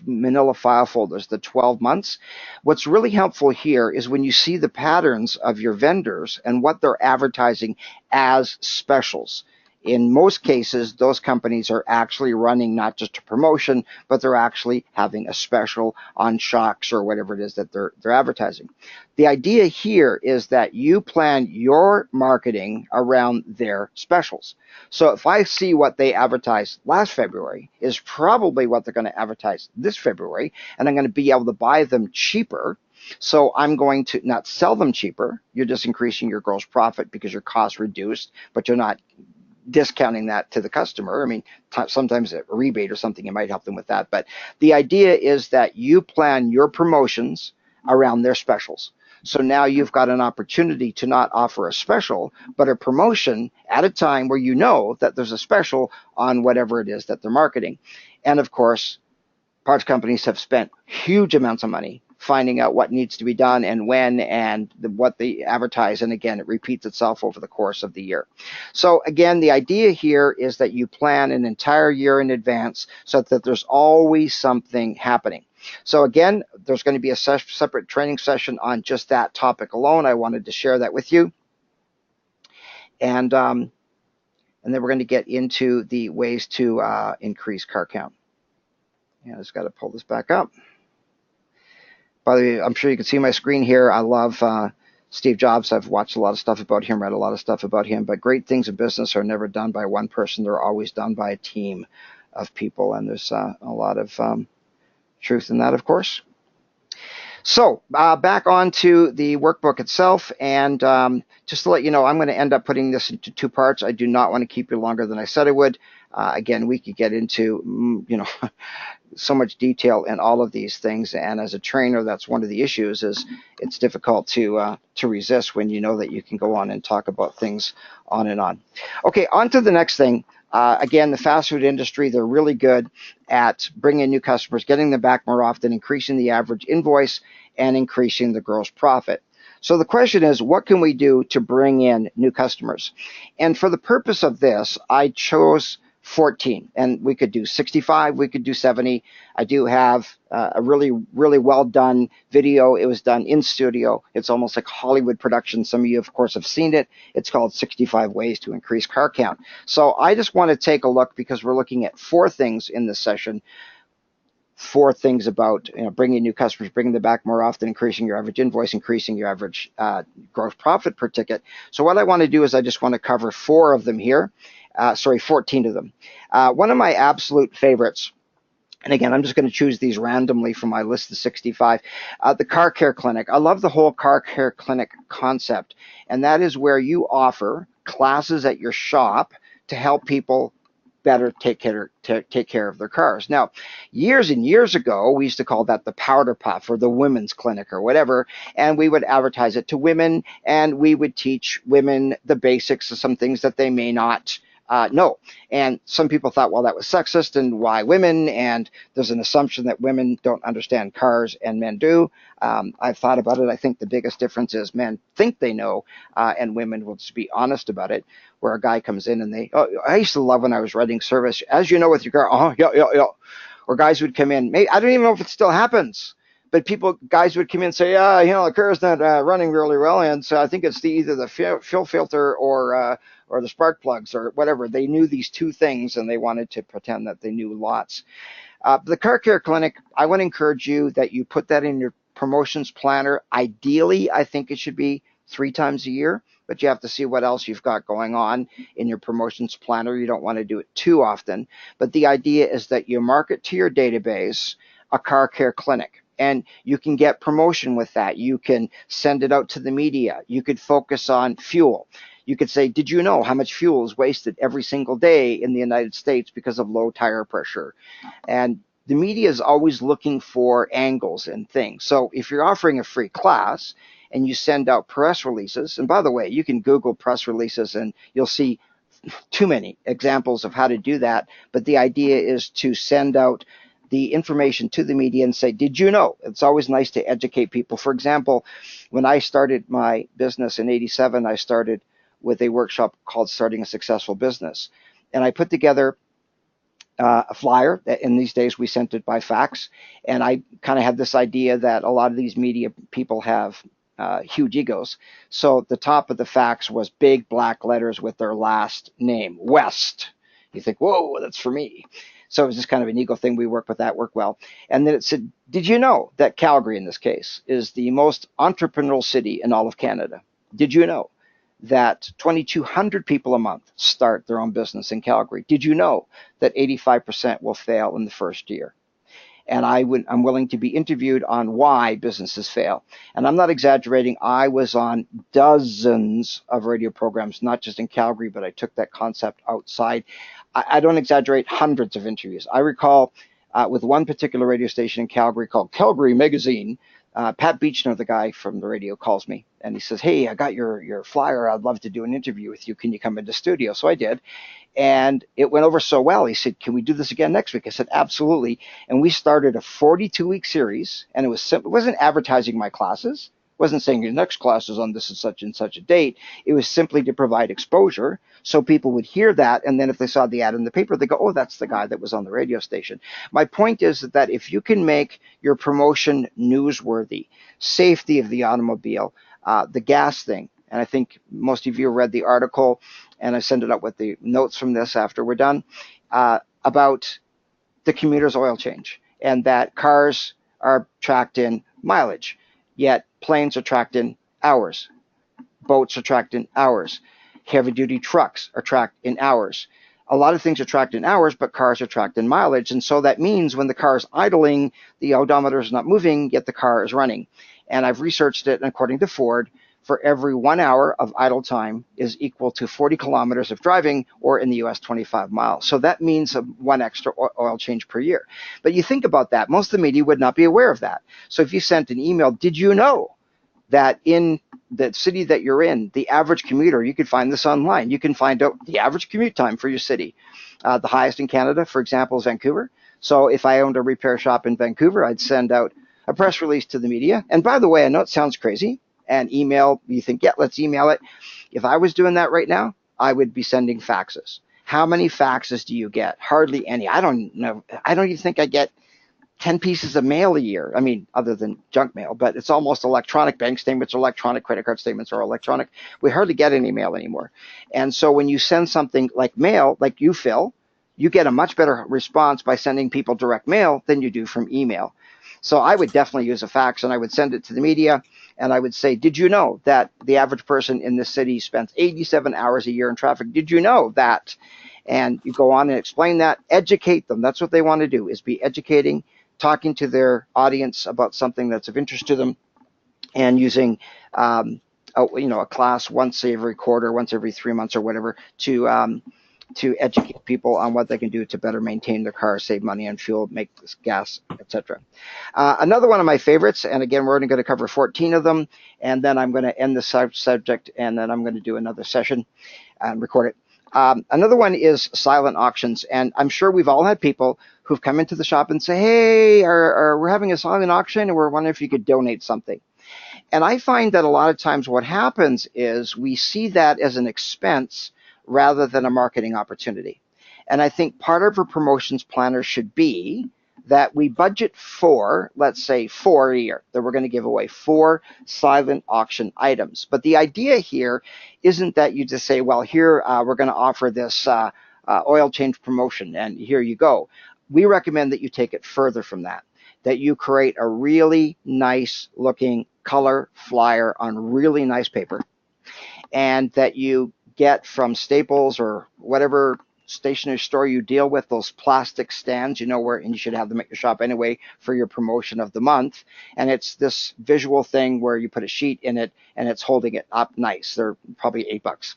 manila file folders, the 12 months. What's really helpful here is when you see the patterns of your vendors and what they're advertising as specials. In most cases, those companies are actually running not just a promotion, but they're actually having a special on shocks or whatever it is that they're advertising. The idea here is that you plan your marketing around their specials. So if I see what they advertised last February is probably what they're going to advertise this February, and I'm going to be able to buy them cheaper. So I'm going to not sell them cheaper. You're just increasing your gross profit because your costs reduced, but you're not discounting that to the customer. I mean, sometimes a rebate or something, it might help them with that. But the idea is that you plan your promotions around their specials. So now you've got an opportunity to not offer a special, but a promotion at a time where you know that there's a special on whatever it is that they're marketing. And of course, parts companies have spent huge amounts of money finding out what needs to be done and when and what they advertise. And again, it repeats itself over the course of the year. So again, the idea here is that you plan an entire year in advance so that there's always something happening. So again, there's going to be a separate training session on just that topic alone. I wanted to share that with you. And then we're going to get into the ways to increase car count. Yeah, I just got to pull this back up. By the way, I'm sure you can see my screen here. I love Steve Jobs. I've watched a lot of stuff about him, read a lot of stuff about him. But great things in business are never done by one person. They're always done by a team of people. And there's a lot of truth in that, of course. So back onto the workbook itself. And just to let you know, I'm going to end up putting this into 2 parts. I do not want to keep you longer than I said I would. Again, we could get into, so much detail in all of these things. And as a trainer, that's one of the issues, is it's difficult to resist when you know that you can go on and talk about things on and on. Okay, on to the next thing. Again, the fast food industry, they're really good at bringing in new customers, getting them back more often, increasing the average invoice, and increasing the gross profit. So the question is, what can we do to bring in new customers? And for the purpose of this, I chose 14, and we could do 65, we could do 70. I do have a really, really well done video. It was done in studio. It's almost like Hollywood production. Some of you, of course, have seen it. It's called 65 Ways to Increase Car Count. So I just want to take a look, because we're looking at 4 things in this session. 4 things about bringing new customers, bringing them back more often, increasing your average invoice, increasing your average gross profit per ticket. So what I want to do is I just want to cover 4 of them here. 14 of them. One of my absolute favorites, and again, I'm just going to choose these randomly from my list of 65, the Car Care Clinic. I love the whole Car Care Clinic concept, and that is where you offer classes at your shop to help people better take care of their cars. Now, years and years ago, we used to call that the Powder Puff or the Women's Clinic or whatever, and we would advertise it to women, and we would teach women the basics of some things that they may not know. And some people thought, well, that was sexist, and why women? And there's an assumption that women don't understand cars and men do. I've thought about it. I think the biggest difference is men think they know, and women will just be honest about it, where a guy comes in and I used to love when I was writing service, as you know, with your car, yeah. Or guys would come in, I don't even know if it still happens, but guys would come in and say, the car's not running really well, and so I think it's either the fuel filter or the spark plugs or whatever. They knew these 2 things, and they wanted to pretend that they knew lots. The Car Care Clinic, I want to encourage you that you put that in your promotions planner. Ideally, I think it should be 3 times a year, but you have to see what else you've got going on in your promotions planner. You don't want to do it too often, but the idea is that you market to your database a Car Care Clinic. And you can get promotion with that. You can send it out to the media. You could focus on fuel. You could say, did you know how much fuel is wasted every single day in the United States because of low tire pressure? And the media is always looking for angles and things. So if you're offering a free class and you send out press releases, and by the way, you can Google press releases and you'll see too many examples of how to do that. But the idea is to send out the information to the media and say, did you know? It's always nice to educate people. For example, when I started my business in '87, I started with a workshop called Starting a Successful Business. And I put together a flyer. In these days, we sent it by fax. And I kind of had this idea that a lot of these media people have huge egos. So the top of the fax was big black letters with their last name, West. You think, whoa, that's for me. So it was just kind of an ego thing. We work with that, work well. And then it said, did you know that Calgary, in this case, is the most entrepreneurial city in all of Canada? Did you know that 2,200 people a month start their own business in Calgary? Did you know that 85% will fail in the first year? And I'm willing to be interviewed on why businesses fail. And I'm not exaggerating. I was on dozens of radio programs, not just in Calgary, but I took that concept outside. I don't exaggerate, hundreds of interviews. I recall with one particular radio station in Calgary called Calgary Magazine, Pat Beechner, the guy from the radio, calls me and he says, "Hey, I got your flyer. I'd love to do an interview with you. Can you come into studio?" So I did, and it went over so well. He said, "Can we do this again next week?" I said, "Absolutely." And we started a 42-week series, and it was simple. It wasn't advertising my classes. It wasn't saying your next class is on this and such a date. It was simply to provide exposure so people would hear that, and then if they saw the ad in the paper, they go, "Oh, that's the guy that was on the radio station." My point is that if you can make your promotion newsworthy, safety of the automobile, the gas thing, and I think most of you read the article, and I send it up with the notes from this after we're done, about the commuter's oil change, and that cars are tracked in mileage, yet planes are tracked in hours, boats are tracked in hours, heavy-duty trucks are tracked in hours. A lot of things are tracked in hours, but cars are tracked in mileage, and so that means when the car is idling, the odometer is not moving, yet the car is running. And I've researched it, and according to Ford, for every 1 hour of idle time is equal to 40 kilometers of driving, or in the US, 25 miles. So that means one extra oil change per year. But you think about that, most of the media would not be aware of that. So if you sent an email, did you know that in the city that you're in, the average commuter, you can find this online, you can find out the average commute time for your city. The highest in Canada, for example, is Vancouver. So if I owned a repair shop in Vancouver, I'd send out a press release to the media. And by the way, I know it sounds crazy, and email, you think, yeah, let's email it. If I was doing that right now, I would be sending faxes. How many faxes do you get? Hardly any. I don't know. I don't even think I get 10 pieces of mail a year. I mean, other than junk mail, but it's almost electronic. Bank statements or electronic, credit card statements are electronic. We hardly get any mail anymore. And so when you send something like mail, like you, Phil, you get a much better response by sending people direct mail than you do from email. So I would definitely use a fax, and I would send it to the media, and I would say, did you know that the average person in this city spends 87 hours a year in traffic? Did you know that? And you go on and explain that, educate them. That's what they want to do, is be educating, talking to their audience about something that's of interest to them, and using a class once every quarter, once every 3 months or whatever, to educate people on what they can do to better maintain their cars, save money on fuel, make gas, etc. Another one of my favorites, and again, we're only going to cover 14 of them, and then I'm going to end the subject, and then I'm going to do another session and record it. Another one is silent auctions, and I'm sure we've all had people who've come into the shop and say, "Hey, we're having a silent auction, and we're wondering if you could donate something." And I find that a lot of times what happens is we see that as an expense rather than a marketing opportunity. And I think part of a promotions planner should be that we budget for, let's say, 4 a year, that we're going to give away 4 silent auction items. But the idea here isn't that you just say, well, here we're going to offer this oil change promotion, and here you go. We recommend that you take it further from that, that you create a really nice looking color flyer on really nice paper, and that you get from Staples or whatever stationery store you deal with, those plastic stands, and you should have them at your shop anyway for your promotion of the month. And it's this visual thing where you put a sheet in it and it's holding it up nice. They're probably $8.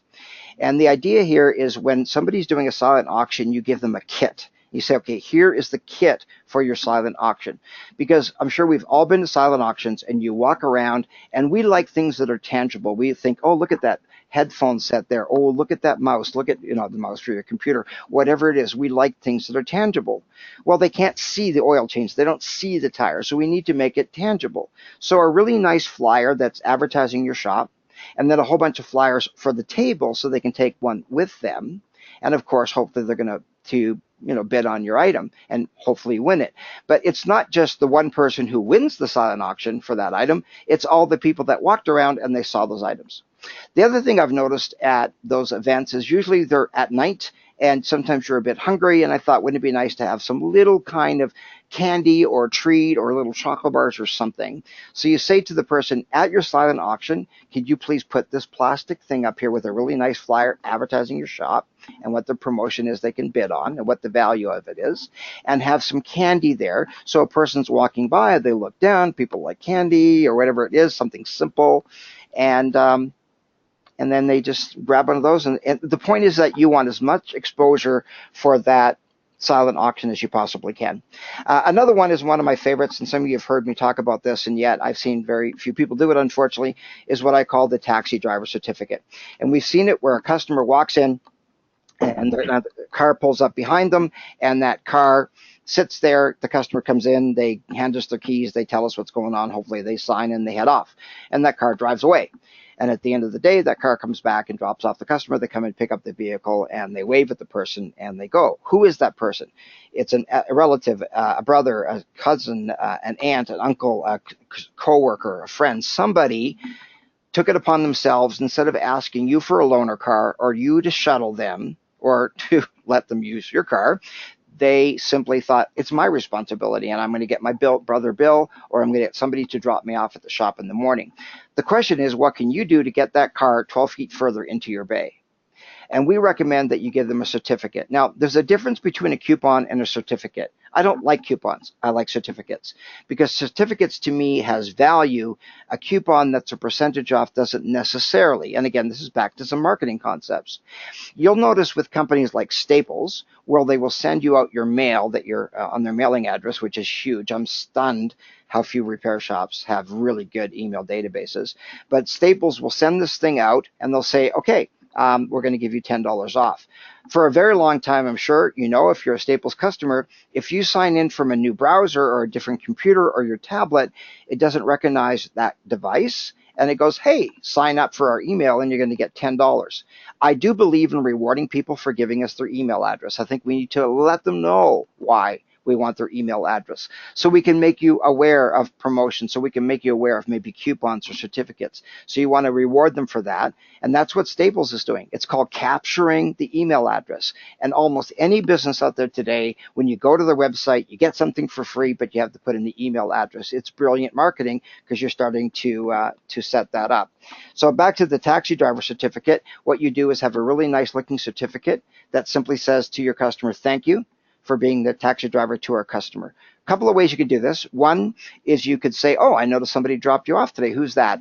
And the idea here is when somebody's doing a silent auction, you give them a kit. You say, okay, here is the kit for your silent auction. Because I'm sure we've all been to silent auctions, and you walk around, and we like things that are tangible. We think, oh, look at that headphone set there. Oh, look at that mouse. Look at, the mouse for your computer. Whatever it is, we like things that are tangible. Well, they can't see the oil change. They don't see the tire. So we need to make it tangible. So a really nice flyer that's advertising your shop, and then a whole bunch of flyers for the table so they can take one with them. And of course, hopefully they're going to bid on your item and hopefully win it. But it's not just the one person who wins the silent auction for that item. It's all the people that walked around and they saw those items. The other thing I've noticed at those events is usually they're at night, and sometimes you're a bit hungry, and I thought, wouldn't it be nice to have some little kind of candy or treat or little chocolate bars or something? So you say to the person at your silent auction, could you please put this plastic thing up here with a really nice flyer advertising your shop and what the promotion is they can bid on and what the value of it is, and have some candy there. So a person's walking by, they look down, people like candy or whatever it is, something simple, and then they just grab one of those. And the point is that you want as much exposure for that silent auction as you possibly can. Another one is one of my favorites, and some of you have heard me talk about this, and yet I've seen very few people do it, unfortunately, is what I call the taxi driver certificate. And we've seen it where a customer walks in, and the car pulls up behind them, and that car sits there. The customer comes in, they hand us their keys, they tell us what's going on, hopefully they sign, and they head off, and that car drives away. And at the end of the day, that car comes back and drops off the customer. They come and pick up the vehicle, and they wave at the person, and they go. Who is that person? It's a relative, a brother, a cousin, an aunt, an uncle, a coworker, a friend. Somebody took it upon themselves, instead of asking you for a loaner car or you to shuttle them or to let them use your car, they simply thought, it's my responsibility, and I'm going to get my brother Bill, or I'm going to get somebody to drop me off at the shop in the morning. The question is, what can you do to get that car 12 feet further into your bay? And we recommend that you give them a certificate. Now, there's a difference between a coupon and a certificate. I don't like coupons. I like certificates, because certificates to me has value. A coupon that's a percentage off doesn't necessarily. And again, this is back to some marketing concepts. You'll notice with companies like Staples, where they will send you out your mail that you're on their mailing address, which is huge. I'm stunned how few repair shops have really good email databases. But Staples will send this thing out, and they'll say, okay, we're going to give you $10 off. For a very long time, I'm sure, you know, if you're a Staples customer, if you sign in from a new browser or a different computer or your tablet, it doesn't recognize that device. And it goes, hey, sign up for our email and you're going to get $10. I do believe in rewarding people for giving us their email address. I think we need to let them know why we want their email address, so we can make you aware of promotions, so we can make you aware of maybe coupons or certificates. So you want to reward them for that, and that's what Staples is doing. It's called capturing the email address. And almost any business out there today, when you go to their website, you get something for free, but you have to put in the email address. It's brilliant marketing, because you're starting to set that up. So back to the taxi driver certificate, what you do is have a really nice looking certificate that simply says to your customer, thank you for being the taxi driver to our customer. A couple of ways you could do this. One is you could say, oh, I noticed somebody dropped you off today. Who's that?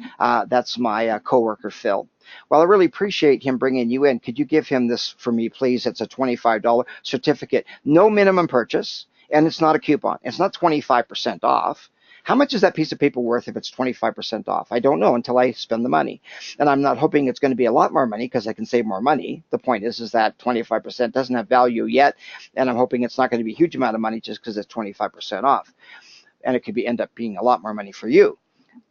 That's my coworker, Phil. Well, I really appreciate him bringing you in. Could you give him this for me, please? It's a $25 certificate. No minimum purchase, and it's not a coupon. It's not 25% off. How much is that piece of paper worth if it's 25% off? I don't know until I spend the money. And I'm not hoping it's going to be a lot more money, because I can save more money. The point is that 25% doesn't have value yet, and I'm hoping it's not going to be a huge amount of money just because it's 25% off. And it could end up being a lot more money for you.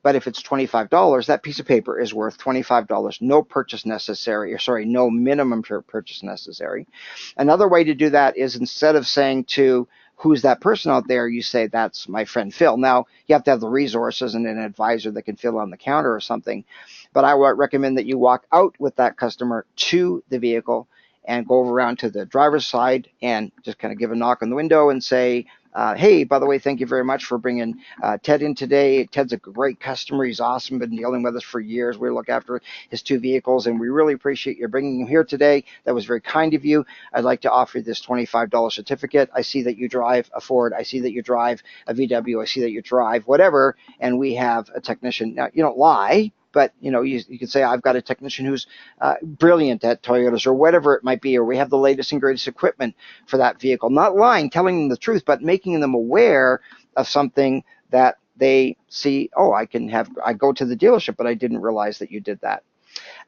But if it's $25, that piece of paper is worth $25. No purchase necessary, or sorry, no minimum purchase necessary. Another way to do that is, instead of saying to who's that person out there, you say, that's my friend Phil. Now, you have to have the resources and an advisor that can fill on the counter or something. But I would recommend that you walk out with that customer to the vehicle and go over around to the driver's side and just kind of give a knock on the window and say, hey, by the way, thank you very much for bringing Ted in today. Ted's a great customer. He's awesome, been dealing with us for years. We look after his two vehicles, and we really appreciate your bringing him here today. That was very kind of you. I'd like to offer you this $25 certificate. I see that you drive a Ford. I see that you drive a VW. I see that you drive whatever, and we have a technician. Now, you don't lie, but you could say, I've got a technician who's brilliant at Toyotas, or whatever it might be, or we have the latest and greatest equipment for that vehicle. Not lying, telling them the truth, but making them aware of something that they see. Oh, I go to the dealership, but I didn't realize that you did that.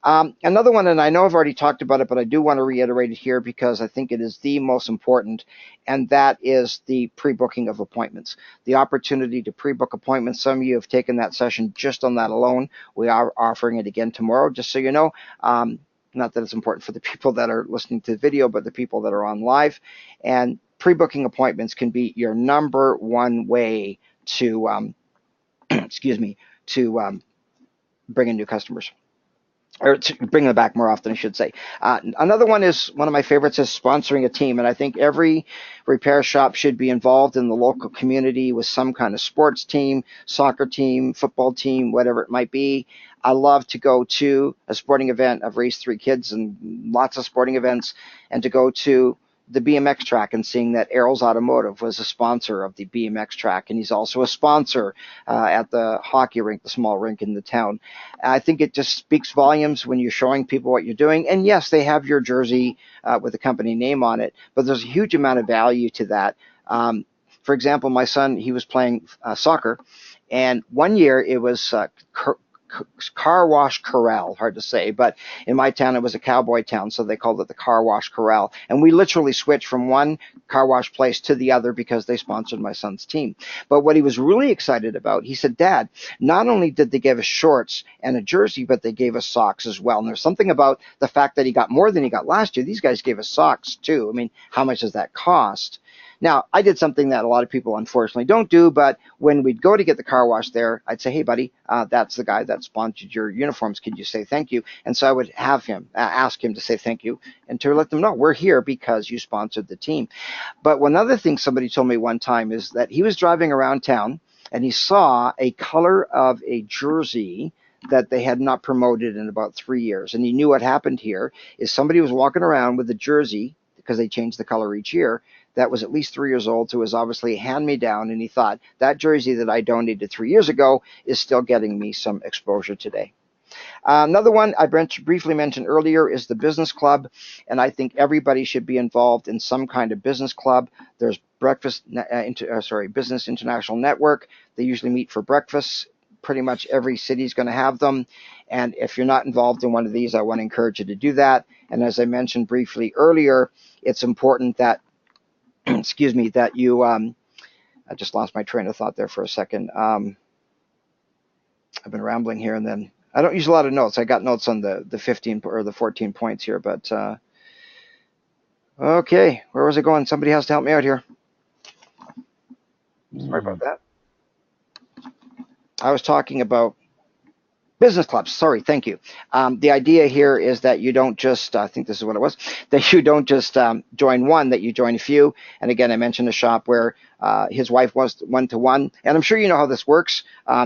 Another one, and I know I've already talked about it, but I do want to reiterate it here because I think it is the most important, and that is the pre-booking of appointments. The opportunity to pre-book appointments. Some of you have taken that session just on that alone. We are offering it again tomorrow, just so you know. Not that it's important for the people that are listening to the video, but the people that are on live. And pre-booking appointments can be your number one way to, bring in new customers. Or to bring them back more often, I should say. Another one of my favorites is sponsoring a team. And I think every repair shop should be involved in the local community with some kind of sports team, soccer team, football team, whatever it might be. I love to go to a sporting event. I've raised 3 kids and lots of sporting events, and to go to the BMX track and seeing that Errol's Automotive was a sponsor of the BMX track, and he's also a sponsor at the hockey rink, the small rink in the town. I think it just speaks volumes when you're showing people what you're doing. And yes, they have your jersey with the company name on it, but there's a huge amount of value to that. For example, my son, he was playing soccer, and one year it was Car Wash Corral, hard to say, but in my town it was a cowboy town, so they called it the Car Wash Corral. And we literally switched from one car wash place to the other because they sponsored my son's team. But what he was really excited about, he said, Dad, not only did they give us shorts and a jersey, but they gave us socks as well. And there's something about the fact that he got more than he got last year. These guys gave us socks too. I mean, how much does that cost? Now, I did something that a lot of people unfortunately don't do, but when we'd go to get the car wash there, I'd say, hey, buddy, that's the guy that sponsored your uniforms. Could you say thank you? And so I would have him ask him to say thank you and to let them know we're here because you sponsored the team. But one other thing somebody told me one time is that he was driving around town and he saw a color of a jersey that they had not promoted in about 3 years. And he knew what happened here is somebody was walking around with a jersey, because they change the color each year, that was at least 3 years old, so it was obviously a hand-me-down, and he thought, that jersey that I donated 3 years ago is still getting me some exposure today. Another one I briefly mentioned earlier is the business club, and I think everybody should be involved in some kind of business club. There's Business International Network. They usually meet for breakfast. Pretty much every city is going to have them, and if you're not involved in one of these, I want to encourage you to do that. And as I mentioned briefly earlier, it's important that excuse me, that you, I just lost my train of thought there for a second. I've been rambling here, and then I don't use a lot of notes. I got notes on the 15 or the 14 points here, but okay, where was it going? Somebody has to help me out here. Sorry about that. I was talking about business clubs. Sorry, thank you. The idea here is that you don't just, I think this is what it was, that you don't just join one, that you join a few. And again, I mentioned a shop where his wife was one-to-one. And I'm sure you know how this works.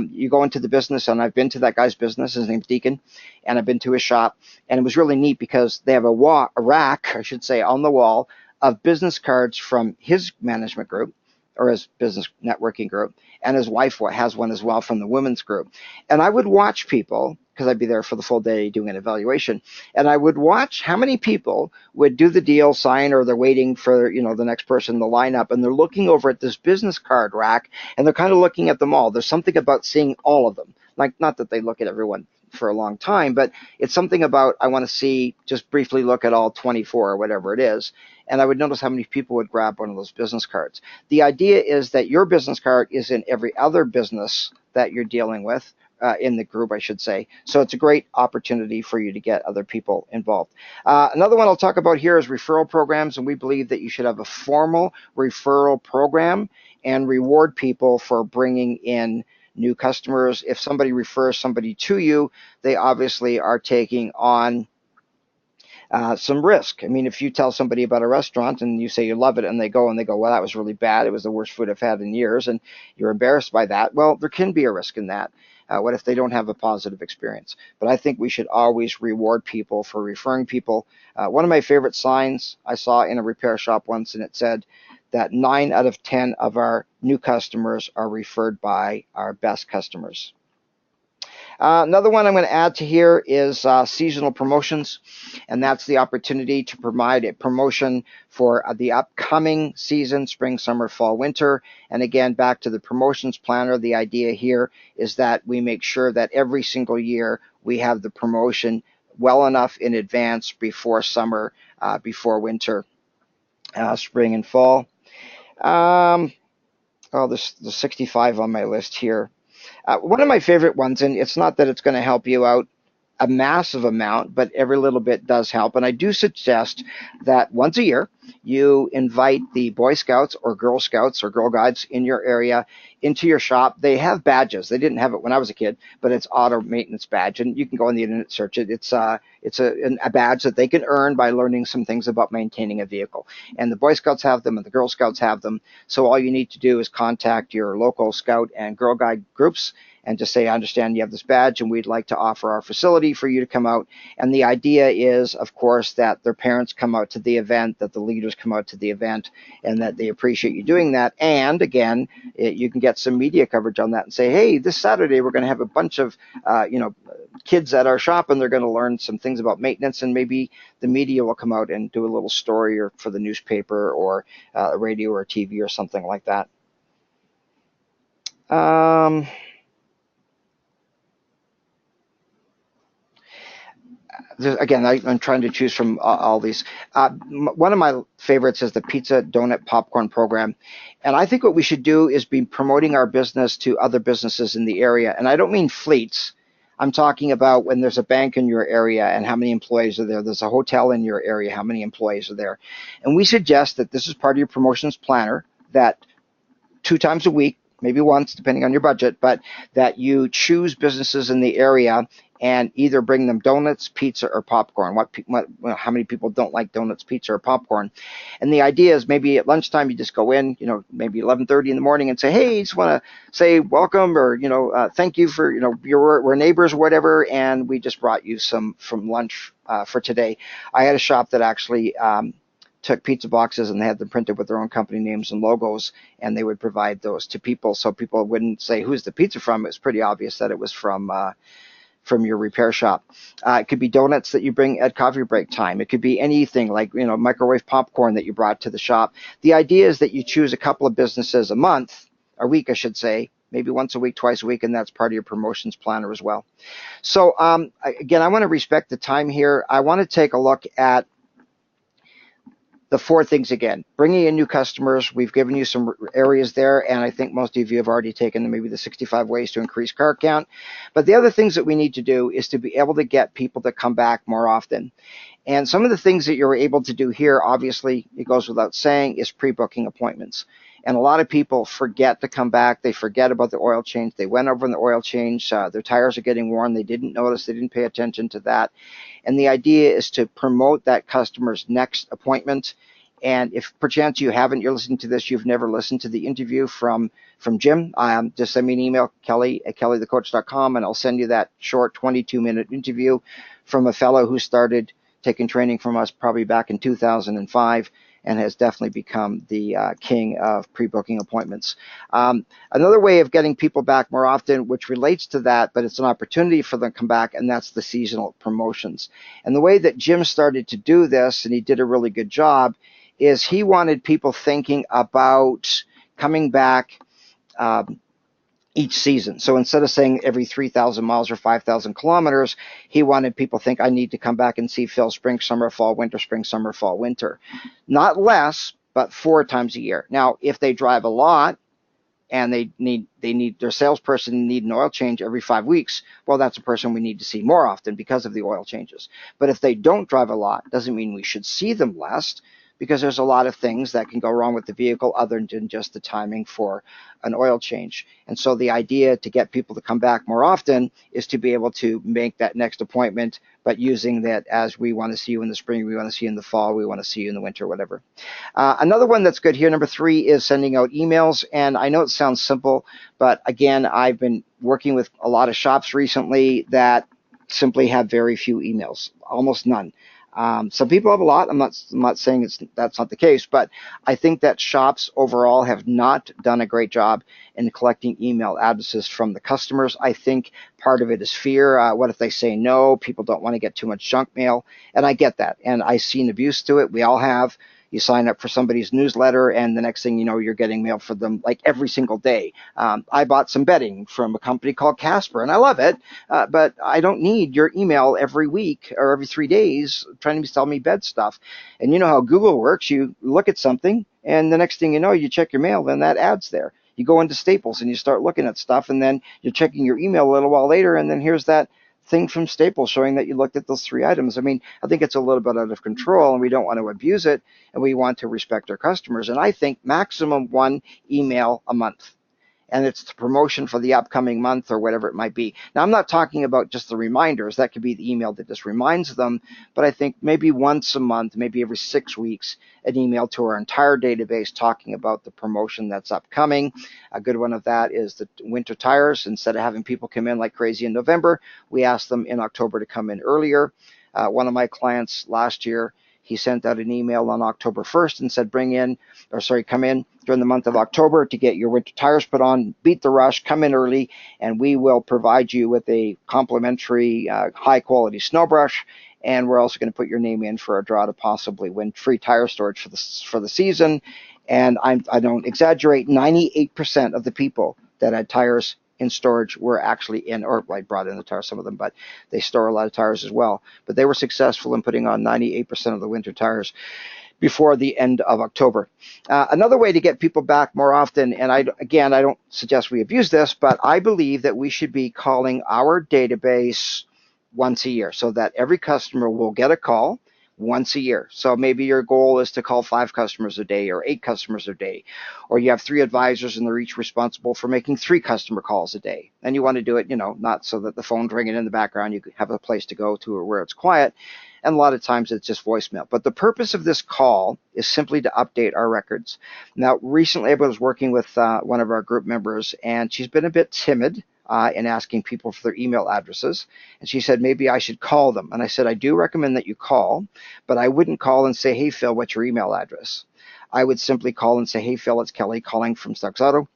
You go into the business, and I've been to that guy's business. His name's Deacon. And I've been to his shop. And it was really neat because they have a rack, I should say, on the wall of business cards from his management group, or his business networking group, and his wife has one as well from the women's group. And I would watch people, because I'd be there for the full day doing an evaluation, and I would watch how many people would do the deal, sign, or they're waiting for the next person in the lineup, and they're looking over at this business card rack, and they're kind of looking at them all. There's something about seeing all of them. Like, not that they look at everyone for a long time, but it's something about, I want to see, just briefly look at all 24 or whatever it is. And I would notice how many people would grab one of those business cards. The idea is that your business card is in every other business that you're dealing with, in the group, I should say. So it's a great opportunity for you to get other people involved. Another one I'll talk about here is referral programs, and we believe that you should have a formal referral program and reward people for bringing in new customers. If somebody refers somebody to you, they obviously are taking on some risk. I mean, if you tell somebody about a restaurant and you say you love it, and they go, well, that was really bad, it was the worst food I've had in years, and you're embarrassed by that, well, there can be a risk in that. What if they don't have a positive experience? But I think we should always reward people for referring people. One of my favorite signs I saw in a repair shop once, and it said that 9 out of 10 of our new customers are referred by our best customers. Another one I'm going to add to here is seasonal promotions, and that's the opportunity to provide a promotion for the upcoming season, spring, summer, fall, winter. And again, back to the promotions planner, the idea here is that we make sure that every single year we have the promotion well enough in advance before summer, before winter, spring, and fall. There's 65 on my list here. One of my favorite ones, and it's not that it's going to help you out a massive amount, but every little bit does help. And I do suggest that once a year, you invite the Boy Scouts or Girl Scouts or Girl Guides in your area into your shop. They have badges. They didn't have it when I was a kid, but it's auto maintenance badge, and you can go on the internet, search it. It's a badge that they can earn by learning some things about maintaining a vehicle. And the Boy Scouts have them, and the Girl Scouts have them. So all you need to do is contact your local Scout and Girl Guide groups and just say, I understand you have this badge and we'd like to offer our facility for you to come out. And the idea is, of course, that their parents come out to the event, that the leaders come out to the event, and that they appreciate you doing that. And again, you can get some media coverage on that and say, hey, this Saturday we're going to have a bunch of kids at our shop, and they're going to learn some things about maintenance, and maybe the media will come out and do a little story or for the newspaper or radio or TV or something like that. Again, I'm trying to choose from all these. One of my favorites is the pizza, donut, popcorn program. And I think what we should do is be promoting our business to other businesses in the area. And I don't mean fleets. I'm talking about when there's a bank in your area and how many employees are there. There's a hotel in your area, how many employees are there. And we suggest that this is part of your promotions planner, that 2 times a week, maybe once, depending on your budget, but that you choose businesses in the area and either bring them donuts, pizza, or popcorn. How many people don't like donuts, pizza, or popcorn? And the idea is maybe at lunchtime you just go in, maybe 11:30 in the morning and say, hey, just want to say welcome, or thank you for we're neighbors or whatever, and we just brought you some from lunch for today. I had a shop that actually took pizza boxes and they had them printed with their own company names and logos, and they would provide those to people so people wouldn't say, who's the pizza from? It was pretty obvious that it was from your repair shop. It could be donuts that you bring at coffee break time. It could be anything like microwave popcorn that you brought to the shop. The idea is that you choose a couple of businesses a week I should say, maybe once a week, twice a week, and that's part of your promotions planner as well. So again, I want to respect the time here. I want to take a look at the 4 things again. Bringing in new customers. We've given you some areas there, and I think most of you have already taken maybe the 65 ways to increase car count. But the other things that we need to do is to be able to get people to come back more often. And some of the things that you're able to do here, obviously, it goes without saying, is pre-booking appointments. And a lot of people forget to come back. They forget about the oil change. They went over in the oil change. Their tires are getting worn. They didn't notice. They didn't pay attention to that. And the idea is to promote that customer's next appointment. And if perchance you haven't, you're listening to this, you've never listened to the interview from Jim, just send me an email, kelly@kellythecoach.com, and I'll send you that short 22-minute interview from a fellow who started taking training from us probably back in 2005 and has definitely become the king of pre-booking appointments. Another way of getting people back more often, which relates to that, but it's an opportunity for them to come back, and that's the seasonal promotions. And the way that Jim started to do this, and he did a really good job, is he wanted people thinking about coming back each season. So instead of saying every 3,000 miles or 5,000 kilometers, he wanted people to think, I need to come back and see Phil spring, summer, fall, winter, spring, summer, fall, winter. Not less, but 4 times a year. Now, if they drive a lot and they need their salesperson need an oil change every 5 weeks, well, that's a person we need to see more often because of the oil changes. But if they don't drive a lot, doesn't mean we should see them less, because there's a lot of things that can go wrong with the vehicle other than just the timing for an oil change. And so the idea to get people to come back more often is to be able to make that next appointment, but using that as we want to see you in the spring, we want to see you in the fall, we want to see you in the winter, whatever. Another one that's good here, number 3, is sending out emails. And I know it sounds simple, but again, I've been working with a lot of shops recently that simply have very few emails, almost none. Some people have a lot. I'm not saying that's not the case, but I think that shops overall have not done a great job in collecting email addresses from the customers. I think part of it is fear. What if they say no? People don't want to get too much junk mail, and I get that, and I've seen abuse to it. We all have. You sign up for somebody's newsletter, and the next thing you know, you're getting mail for them like every single day. I bought some bedding from a company called Casper, and I love it, but I don't need your email every week or every 3 days trying to sell me bed stuff. And you know how Google works. You look at something, and the next thing you know, you check your mail, then that ad's there. You go into Staples, and you start looking at stuff, and then you're checking your email a little while later, and then here's that thing from Staples showing that you looked at those 3 items. I mean, I think it's a little bit out of control, and we don't want to abuse it, and we want to respect our customers. And I think maximum 1 email a month. and it's the promotion for the upcoming month or whatever it might be. Now, I'm not talking about just the reminders. That could be the email that just reminds them, but I think maybe once a month, maybe every 6 weeks, an email to our entire database talking about the promotion that's upcoming. A good one of that is the winter tires. Instead of having people come in like crazy in November, we ask them in October to come in earlier. One of my clients last year, he sent out an email on October 1st and said, come in during the month of October to get your winter tires put on, beat the rush, come in early, and we will provide you with a complimentary high-quality snow brush, and we're also going to put your name in for a draw to possibly win free tire storage for the season. And I don't exaggerate, 98% of the people that had tires in storage were actually in, or I brought in the tires, some of them, but they store a lot of tires as well. But they were successful in putting on 98% of the winter tires before the end of October. Another way to get people back more often, and I don't suggest we abuse this, but I believe that we should be calling our database once a year so that every customer will get a call once a year. So maybe your goal is to call 5 customers a day or 8 customers a day, or you have 3 advisors and they're each responsible for making 3 customer calls a day. And you want to do it, not so that the phone's ringing in the background, you have a place to go to or where it's quiet. And a lot of times it's just voicemail. But the purpose of this call is simply to update our records. Now, recently I was working with one of our group members, and she's been a bit timid in asking people for their email addresses. And she said, maybe I should call them. And I said, I do recommend that you call, but I wouldn't call and say, hey, Phil, what's your email address? I would simply call and say, hey, Phil, it's Kelly calling from Starks Auto.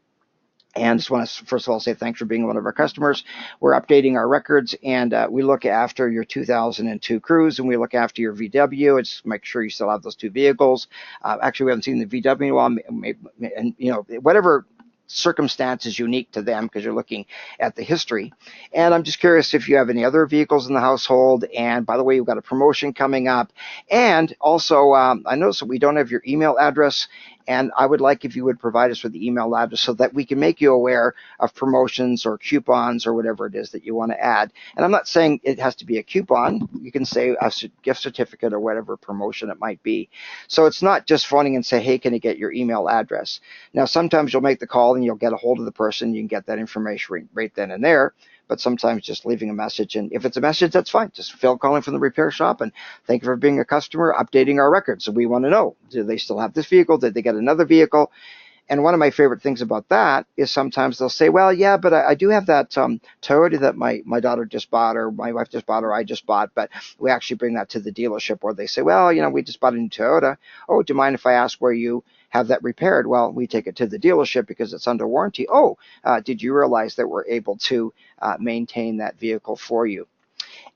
And just want to, first of all, say thanks for being one of our customers. We're updating our records, and we look after your 2002 Cruze, and we look after your VW. It's make sure you still have those 2 vehicles. Actually, we haven't seen the VW in a while, and whatever circumstance is unique to them because you're looking at the history. And I'm just curious if you have any other vehicles in the household. And by the way, we've got a promotion coming up. And also, I noticed that we don't have your email address. And I would like if you would provide us with the email address so that we can make you aware of promotions or coupons or whatever it is that you want to add. And I'm not saying it has to be a coupon. You can say a gift certificate or whatever promotion it might be. So it's not just phoning and say, hey, can you get your email address? Now, sometimes you'll make the call and you'll get a hold of the person. You can get that information right then and there. But sometimes just leaving a message. And if it's a message, that's fine. Just Phil calling from the repair shop, and thank you for being a customer, updating our records. So we want to know, do they still have this vehicle? Did they get another vehicle? And one of my favorite things about that is sometimes they'll say, well, yeah, but I do have that Toyota that my daughter just bought, or my wife just bought, or I just bought, but we actually bring that to the dealership, or they say, well, we just bought a new Toyota. Oh, do you mind if I ask where you have that repaired? Well, we take it to the dealership because it's under warranty. Oh, did you realize that we're able to maintain that vehicle for you?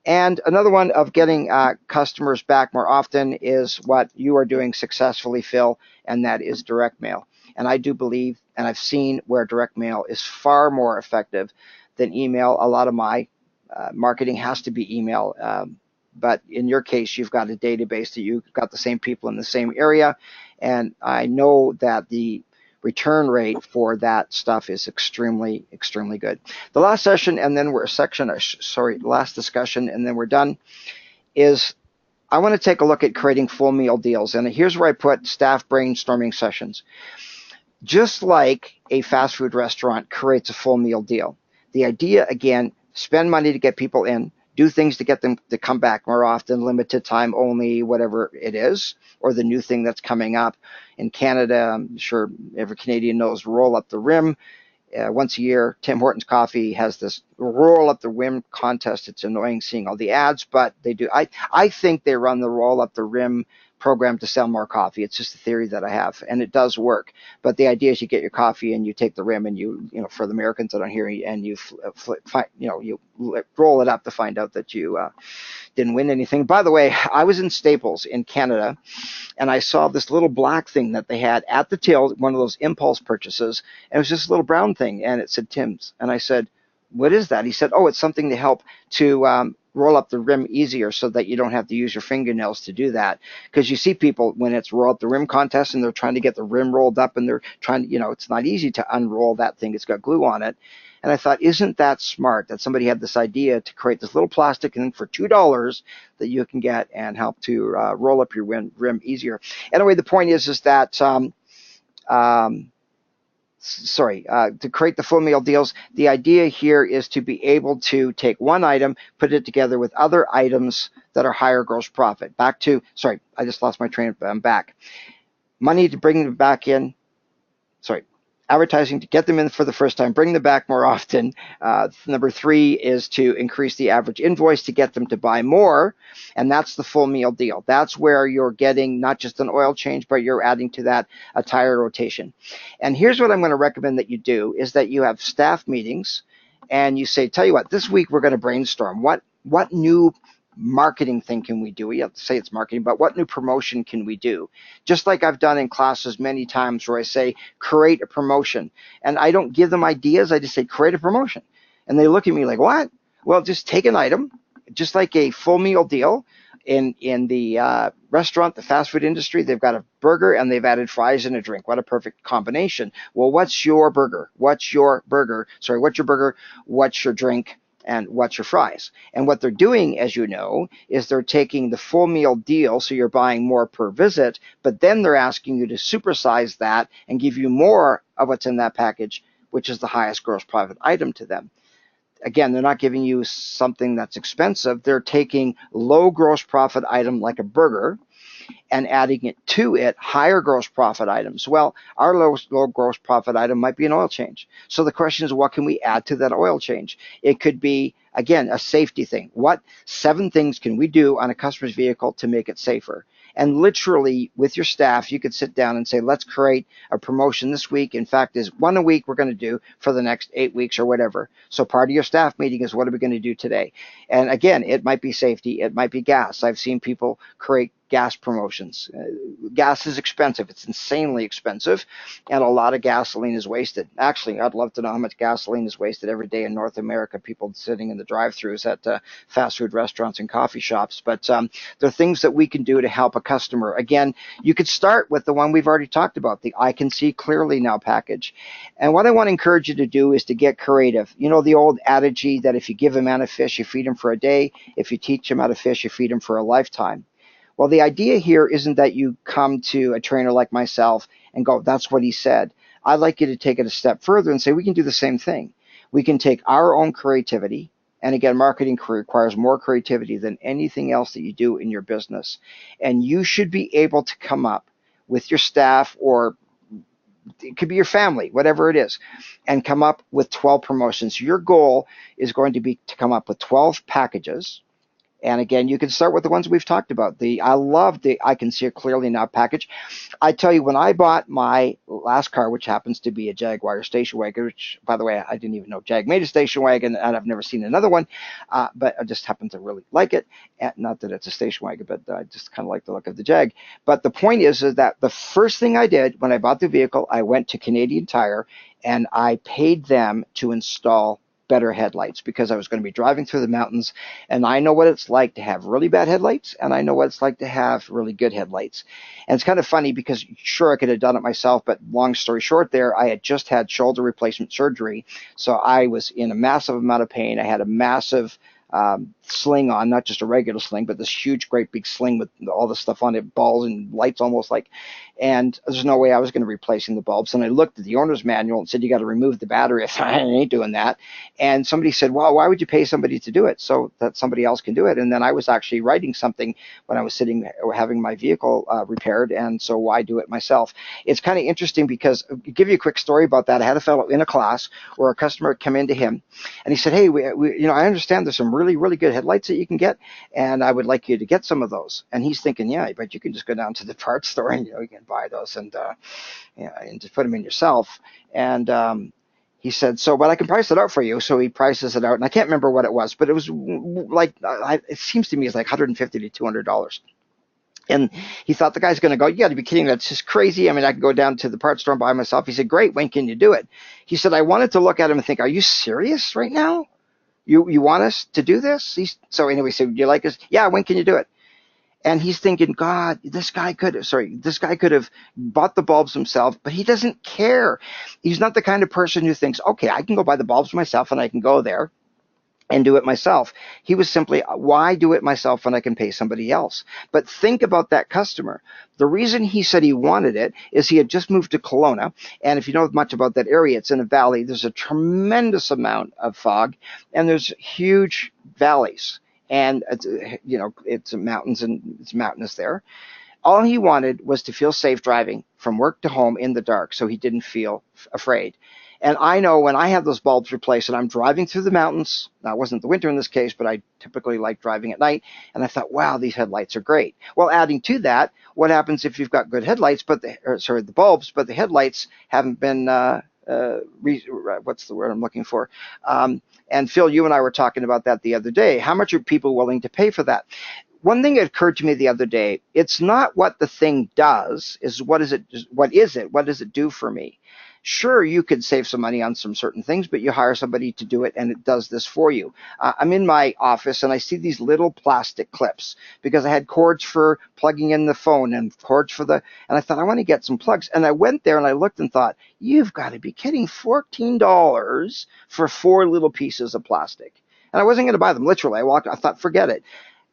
And another one of getting customers back more often is what you are doing successfully, Phil, and that is direct mail. And I do believe, and I've seen where direct mail is far more effective than email. A lot of my marketing has to be email. But in your case, you've got a database that you've got the same people in the same area. And I know that the return rate for that stuff is extremely, extremely good. The last session, and then last discussion, and then we're done, is I want to take a look at creating full meal deals. And here's where I put staff brainstorming sessions. Just like a fast food restaurant creates a full meal deal. The idea, again, spend money to get people in, do things to get them to come back more often, limited time only, whatever it is, or the new thing that's coming up. In Canada, I'm sure every Canadian knows Roll Up the Rim. Once a year, Tim Hortons Coffee has this Roll Up the Rim contest. It's annoying seeing all the ads, but they do. I think they run the Roll Up the Rim program to sell more coffee. It's just a theory that I have, and it does work. But the idea is you get your coffee and you take the rim and you for the Americans that aren't here, and you you roll it up to find out that you didn't win anything. By the way, I was in Staples in Canada, and I saw this little black thing that they had at the till, one of those impulse purchases, and it was just a little brown thing, and it said Tim's. And I said, what is that? He said, oh, it's something to help to roll up the rim easier so that you don't have to use your fingernails to do that. Because you see people when it's roll up the rim contest and they're trying to get the rim rolled up and they're trying to, it's not easy to unroll that thing. It's got glue on it. And I thought, isn't that smart that somebody had this idea to create this little plastic thing for $2 that you can get and help to roll up your rim easier. Anyway, the point is that to create the full meal deals, the idea here is to be able to take one item, put it together with other items that are higher gross profit. I just lost my train. I'm back. Money to bring them back in. Advertising to get them in for the first time, bring them back more often. Number 3 is to increase the average invoice to get them to buy more, and that's the full meal deal. That's where you're getting not just an oil change, but you're adding to that a tire rotation. And here's what I'm going to recommend that you do is that you have staff meetings, and you say, tell you what, this week we're going to brainstorm what new marketing thing can we do? We have to say it's marketing, but what new promotion can we do? Just like I've done in classes many times where I say, create a promotion. And I don't give them ideas. I just say, create a promotion. And they look at me like, what? Well, just take an item, just like a full meal deal. In the restaurant, the fast food industry, they've got a burger and they've added fries and a drink. What a perfect combination. Well, what's your burger? What's your burger? What's your drink? And what's your fries? And what they're doing, as you know, is they're taking the full meal deal, so you're buying more per visit, but then they're asking you to supersize that and give you more of what's in that package, which is the highest gross profit item to them. Again, they're not giving you something that's expensive. They're taking low gross profit item like a burger and adding it to it higher gross profit items. Well, our low gross profit item might be an oil change. So the question is, what can we add to that oil change? It could be, again, a safety thing. What 7 things can we do on a customer's vehicle to make it safer? And literally, with your staff, you could sit down and say, let's create a promotion this week. In fact, is one a week we're going to do for the next 8 weeks or whatever. So part of your staff meeting is, what are we going to do today? And again, it might be safety. It might be gas. I've seen people create gas promotions. Gas is expensive. It's insanely expensive, and a lot of gasoline is wasted. Actually, I'd love to know how much gasoline is wasted every day in North America, people sitting in the drive-thrus at fast food restaurants and coffee shops. But there are things that we can do to help a customer. Again, you could start with the one we've already talked about, the I Can See Clearly Now package. And what I want to encourage you to do is to get creative. You know the old adage that if you give a man a fish, you feed him for a day. If you teach him how to fish, you feed him for a lifetime. Well, the idea here isn't that you come to a trainer like myself and go, that's what he said. I'd like you to take it a step further and say, we can do the same thing. We can take our own creativity. And again, marketing requires more creativity than anything else that you do in your business. And you should be able to come up with your staff, or it could be your family, whatever it is, and come up with 12 promotions. Your goal is going to be to come up with 12 packages. And again, you can start with the ones we've talked about. I love the I Can See It Clearly Now package. I tell you, when I bought my last car, which happens to be a Jaguar station wagon, which, by the way, I didn't even know Jag made a station wagon, and I've never seen another one, but I just happen to really like it. And not that it's a station wagon, but I just kind of like the look of the Jag. But the point is that the first thing I did when I bought the vehicle, I went to Canadian Tire, and I paid them to install better headlights, because I was going to be driving through the mountains, and I know what it's like to have really bad headlights, and I know what it's like to have really good headlights. And it's kind of funny because sure, I could have done it myself, but long story short there, I had just had shoulder replacement surgery, so I was in a massive amount of pain. I had a massive sling on, not just a regular sling, but this huge, great big sling with all the stuff on it, balls and lights almost like, and there's no way I was going to be replacing the bulbs. And I looked at the owner's manual and said, you got to remove the battery. I ain't doing that. And somebody said, well, why would you pay somebody to do it so that somebody else can do it? And then I was actually writing something when I was sitting or having my vehicle repaired, and so why do it myself? It's kind of interesting because, I'll give you a quick story about that. I had a fellow in a class where a customer came into him, and he said, hey, I understand there's some really, really good headlights that you can get, and I would like you to get some of those. And he's thinking, yeah, but you can just go down to the parts store and you can buy those and just put them in yourself. And he said, but I can price it out for you. So he prices it out, and I can't remember what it was, but it was like, it seems to me it's like $150 to $200. And he thought the guy's going to go, you got to be kidding. That's just crazy. I mean, I can go down to the parts store and buy myself. He said, great. When can you do it? He said, I wanted to look at him and think, are you serious right now? You want us to do this? So anyway, he said, would you like us? Yeah, when can you do it? And he's thinking, God, this guy could have bought the bulbs himself, but he doesn't care. He's not the kind of person who thinks, okay, I can go buy the bulbs myself and I can go there and do it myself. He was simply, why do it myself when I can pay somebody else? But think about that customer. The reason he said he wanted it is he had just moved to Kelowna. And if you know much about that area, it's in a valley. There's a tremendous amount of fog, and there's huge valleys. And, it's mountains and it's mountainous there. All he wanted was to feel safe driving from work to home in the dark so he didn't feel afraid. And I know when I have those bulbs replaced and I'm driving through the mountains, now it wasn't the winter in this case, but I typically like driving at night, and I thought, wow, these headlights are great. Well, adding to that, what happens if you've got good headlights, the bulbs, but the headlights haven't been, what's the word I'm looking for? And Phil, you and I were talking about that the other day. How much are people willing to pay for that? One thing that occurred to me the other day, it's not what the thing does, is what is it? What is it? What does it do for me? Sure, you could save some money on some certain things, but you hire somebody to do it and it does this for you. I'm in my office and I see these little plastic clips because I had cords for plugging in the phone and cords for and I thought, I want to get some plugs. And I went there and I looked and thought, you've got to be kidding, $14 for 4 little pieces of plastic. And I wasn't going to buy them, literally. I thought, forget it.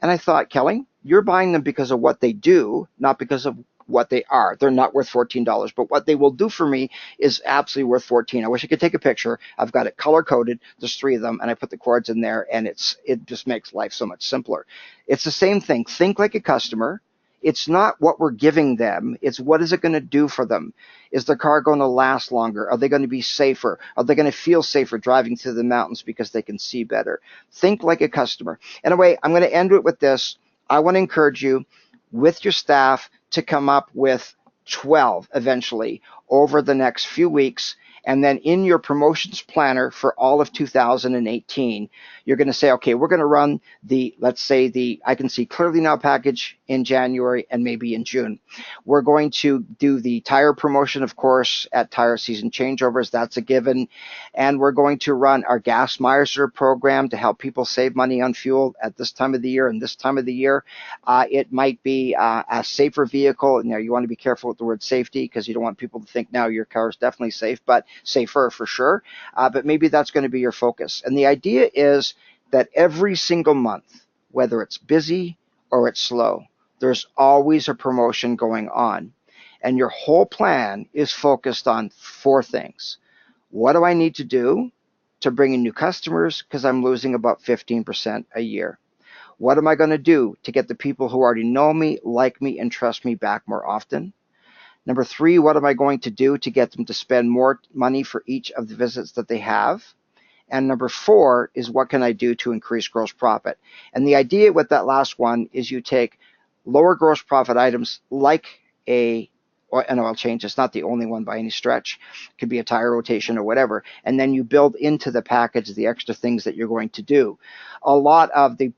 And I thought, Kelly, you're buying them because of what they do, not because of what they are. They're not worth $14, but what they will do for me is absolutely worth $14. I wish I could take a picture. I've got it color coded. There's 3 of them, and I put the cords in there, and it just makes life so much simpler. It's the same thing. Think like a customer. It's not what we're giving them. It's what is it going to do for them? Is their car going to last longer? Are they going to be safer? Are they going to feel safer driving through the mountains because they can see better? Think like a customer. Anyway, I'm going to end it with this. I want to encourage you with your staff to come up with 12 eventually over the next few weeks. And then in your promotions planner for all of 2018, you're going to say, okay, we're going to run let's say I Can See Clearly Now package in January and maybe in June. We're going to do the tire promotion, of course, at tire season changeovers. That's a given. And we're going to run our gas miser program to help people save money on fuel at this time of the year and this time of the year. It might be a safer vehicle. Now, you want to be careful with the word safety because you don't want people to think now your car is definitely safe, but safer for sure. But maybe that's going to be your focus. And the idea is that every single month, whether it's busy or it's slow, there's always a promotion going on. And your whole plan is focused on 4 things. What do I need to do to bring in new customers? Because I'm losing about 15% a year. What am I going to do to get the people who already know me, like me, and trust me back more often? Number 3, what am I going to do to get them to spend more money for each of the visits that they have? And number 4 is what can I do to increase gross profit? And the idea with that last one is you take lower gross profit items like an oil change. It's not the only one by any stretch. It could be a tire rotation or whatever. And then you build into the package the extra things that you're going to do. A lot of the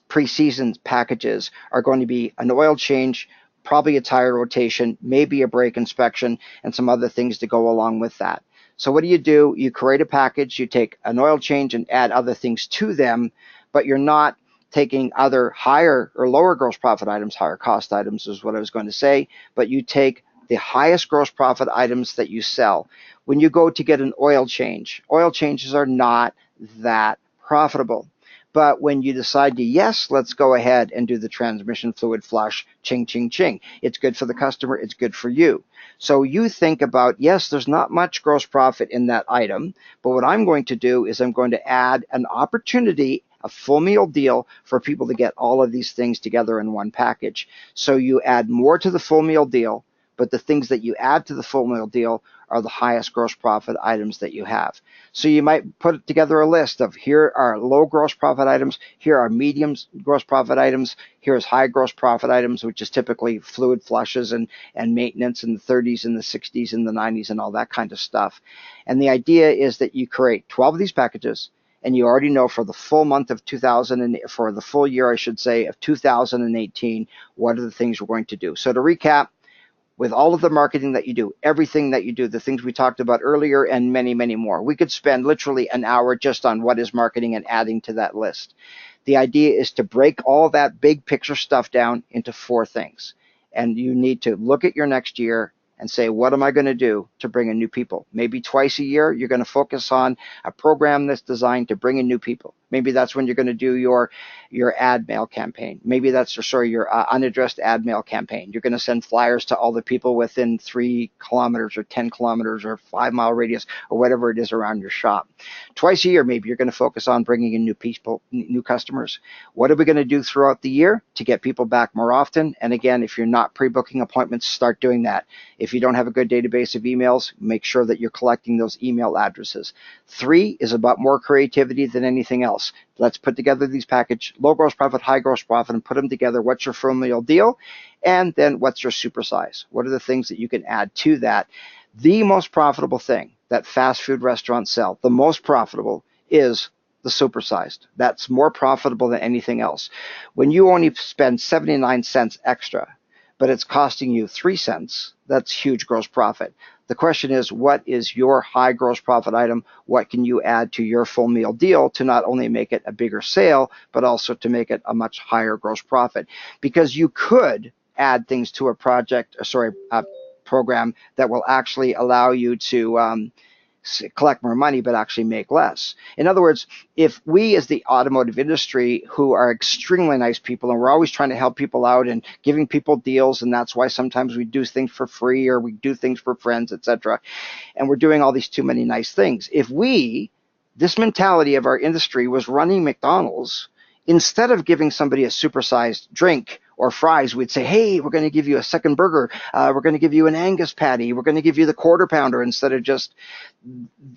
pre-season packages are going to be an oil change, probably a tire rotation, maybe a brake inspection, and some other things to go along with that. So what do? You create a package, you take an oil change and add other things to them, but you're not taking other higher or lower gross profit items, higher cost items is what I was going to say, but you take the highest gross profit items that you sell. When you go to get an oil changes are not that profitable. But when you decide to, yes, let's go ahead and do the transmission fluid flush, ching, ching, ching. It's good for the customer. It's good for you. So you think about, yes, there's not much gross profit in that item, but what I'm going to do is I'm going to add an opportunity, a full meal deal for people to get all of these things together in one package. So you add more to the full meal deal, but the things that you add to the full meal deal are the highest gross profit items that you have. So you might put together a list of, here are low gross profit items, here are medium gross profit items, here's high gross profit items, which is typically fluid flushes and maintenance in the 30s and the 60s and the 90s and all that kind of stuff. And the idea is that you create 12 of these packages, and you already know for the full month of for the full year, I should say, of 2018, what are the things we're going to do. So to recap, with all of the marketing that you do, everything that you do, the things we talked about earlier and many, many more. We could spend literally an hour just on what is marketing and adding to that list. The idea is to break all that big picture stuff down into 4 things. And you need to look at your next year and say, what am I going to do to bring in new people? Maybe twice a year, you're going to focus on a program that's designed to bring in new people. Maybe that's when you're going to do your ad mail campaign. Maybe that's, your unaddressed ad mail campaign. You're going to send flyers to all the people within 3 kilometers or 10 kilometers or 5-mile radius or whatever it is around your shop. Twice a year, maybe you're going to focus on bringing in new people, new customers. What are we going to do throughout the year to get people back more often? And again, if you're not pre-booking appointments, start doing that. If you don't have a good database of emails, make sure that you're collecting those email addresses. 3 is about more creativity than anything else. Let's put together these packages, low gross profit, high gross profit, and put them together. What's your full meal deal? And then what's your supersize? What are the things that you can add to that? The most profitable thing that fast food restaurants sell, the most profitable, is the supersized. That's more profitable than anything else. When you only spend 79 cents extra, but it's costing you 3 cents, that's huge gross profit. The question is, what is your high gross profit item? What can you add to your full meal deal to not only make it a bigger sale, but also to make it a much higher gross profit? Because you could add things to a program that will actually allow you to collect more money, but actually make less. In other words, if we as the automotive industry, who are extremely nice people, and we're always trying to help people out and giving people deals, and that's why sometimes we do things for free or we do things for friends, etc., and we're doing all these too many nice things. If this mentality of our industry was running McDonald's, instead of giving somebody a supersized drink or fries, we'd say, hey, we're going to give you a second burger. We're going to give you an Angus patty. We're going to give you the quarter pounder, instead of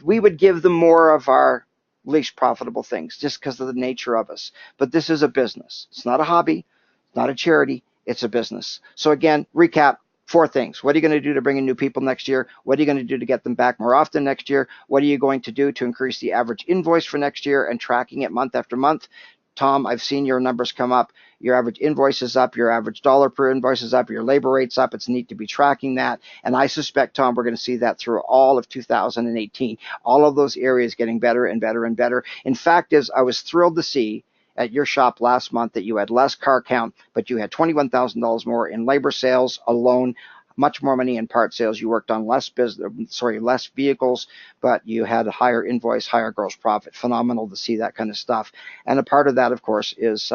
we would give them more of our least profitable things just because of the nature of us. But this is a business. It's not a hobby. It's not a charity. It's a business. So again, recap. 4 things. What are you going to do to bring in new people next year? What are you going to do to get them back more often next year? What are you going to do to increase the average invoice for next year and tracking it month after month? Tom, I've seen your numbers come up. Your average invoice is up. Your average dollar per invoice is up. Your labor rate's up. It's neat to be tracking that. And I suspect, Tom, we're going to see that through all of 2018. All of those areas getting better and better and better. In fact, I was thrilled to see at your shop last month that you had less car count, but you had $21,000 more in labor sales alone, much more money in part sales. You worked on less vehicles, but you had a higher invoice, higher gross profit. Phenomenal to see that kind of stuff. And a part of that, of course, is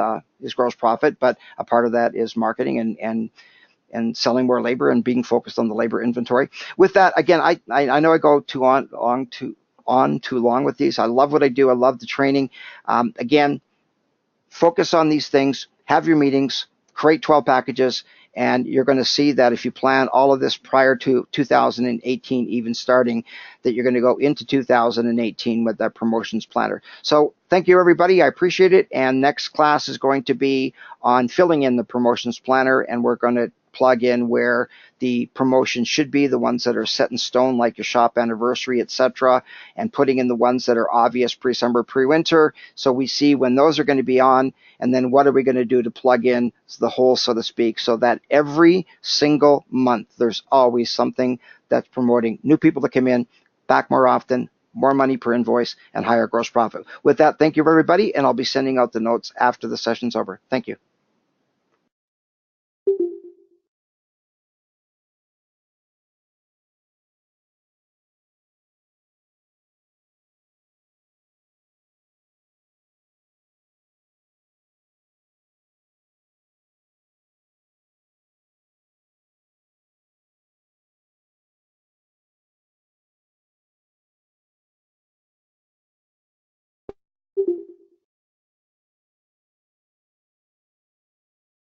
gross profit, but a part of that is marketing and selling more labor and being focused on the labor inventory. With that, again, I know I go too long with these. I love what I do. I love the training. Again, focus on these things, have your meetings, create 12 packages, and you're going to see that if you plan all of this prior to 2018 even starting, that you're going to go into 2018 with that promotions planner. So thank you, everybody. I appreciate it. And next class is going to be on filling in the promotions planner, and we're going to plug in where the promotions should be, the ones that are set in stone, like your shop anniversary, etc., and putting in the ones that are obvious pre-summer, pre-winter, so we see when those are going to be on, and then what are we going to do to plug in the hole, so to speak, so that every single month there's always something that's promoting new people to come in, back more often, more money per invoice, and higher gross profit. With that, thank you, everybody, and I'll be sending out the notes after the session's over. Thank you.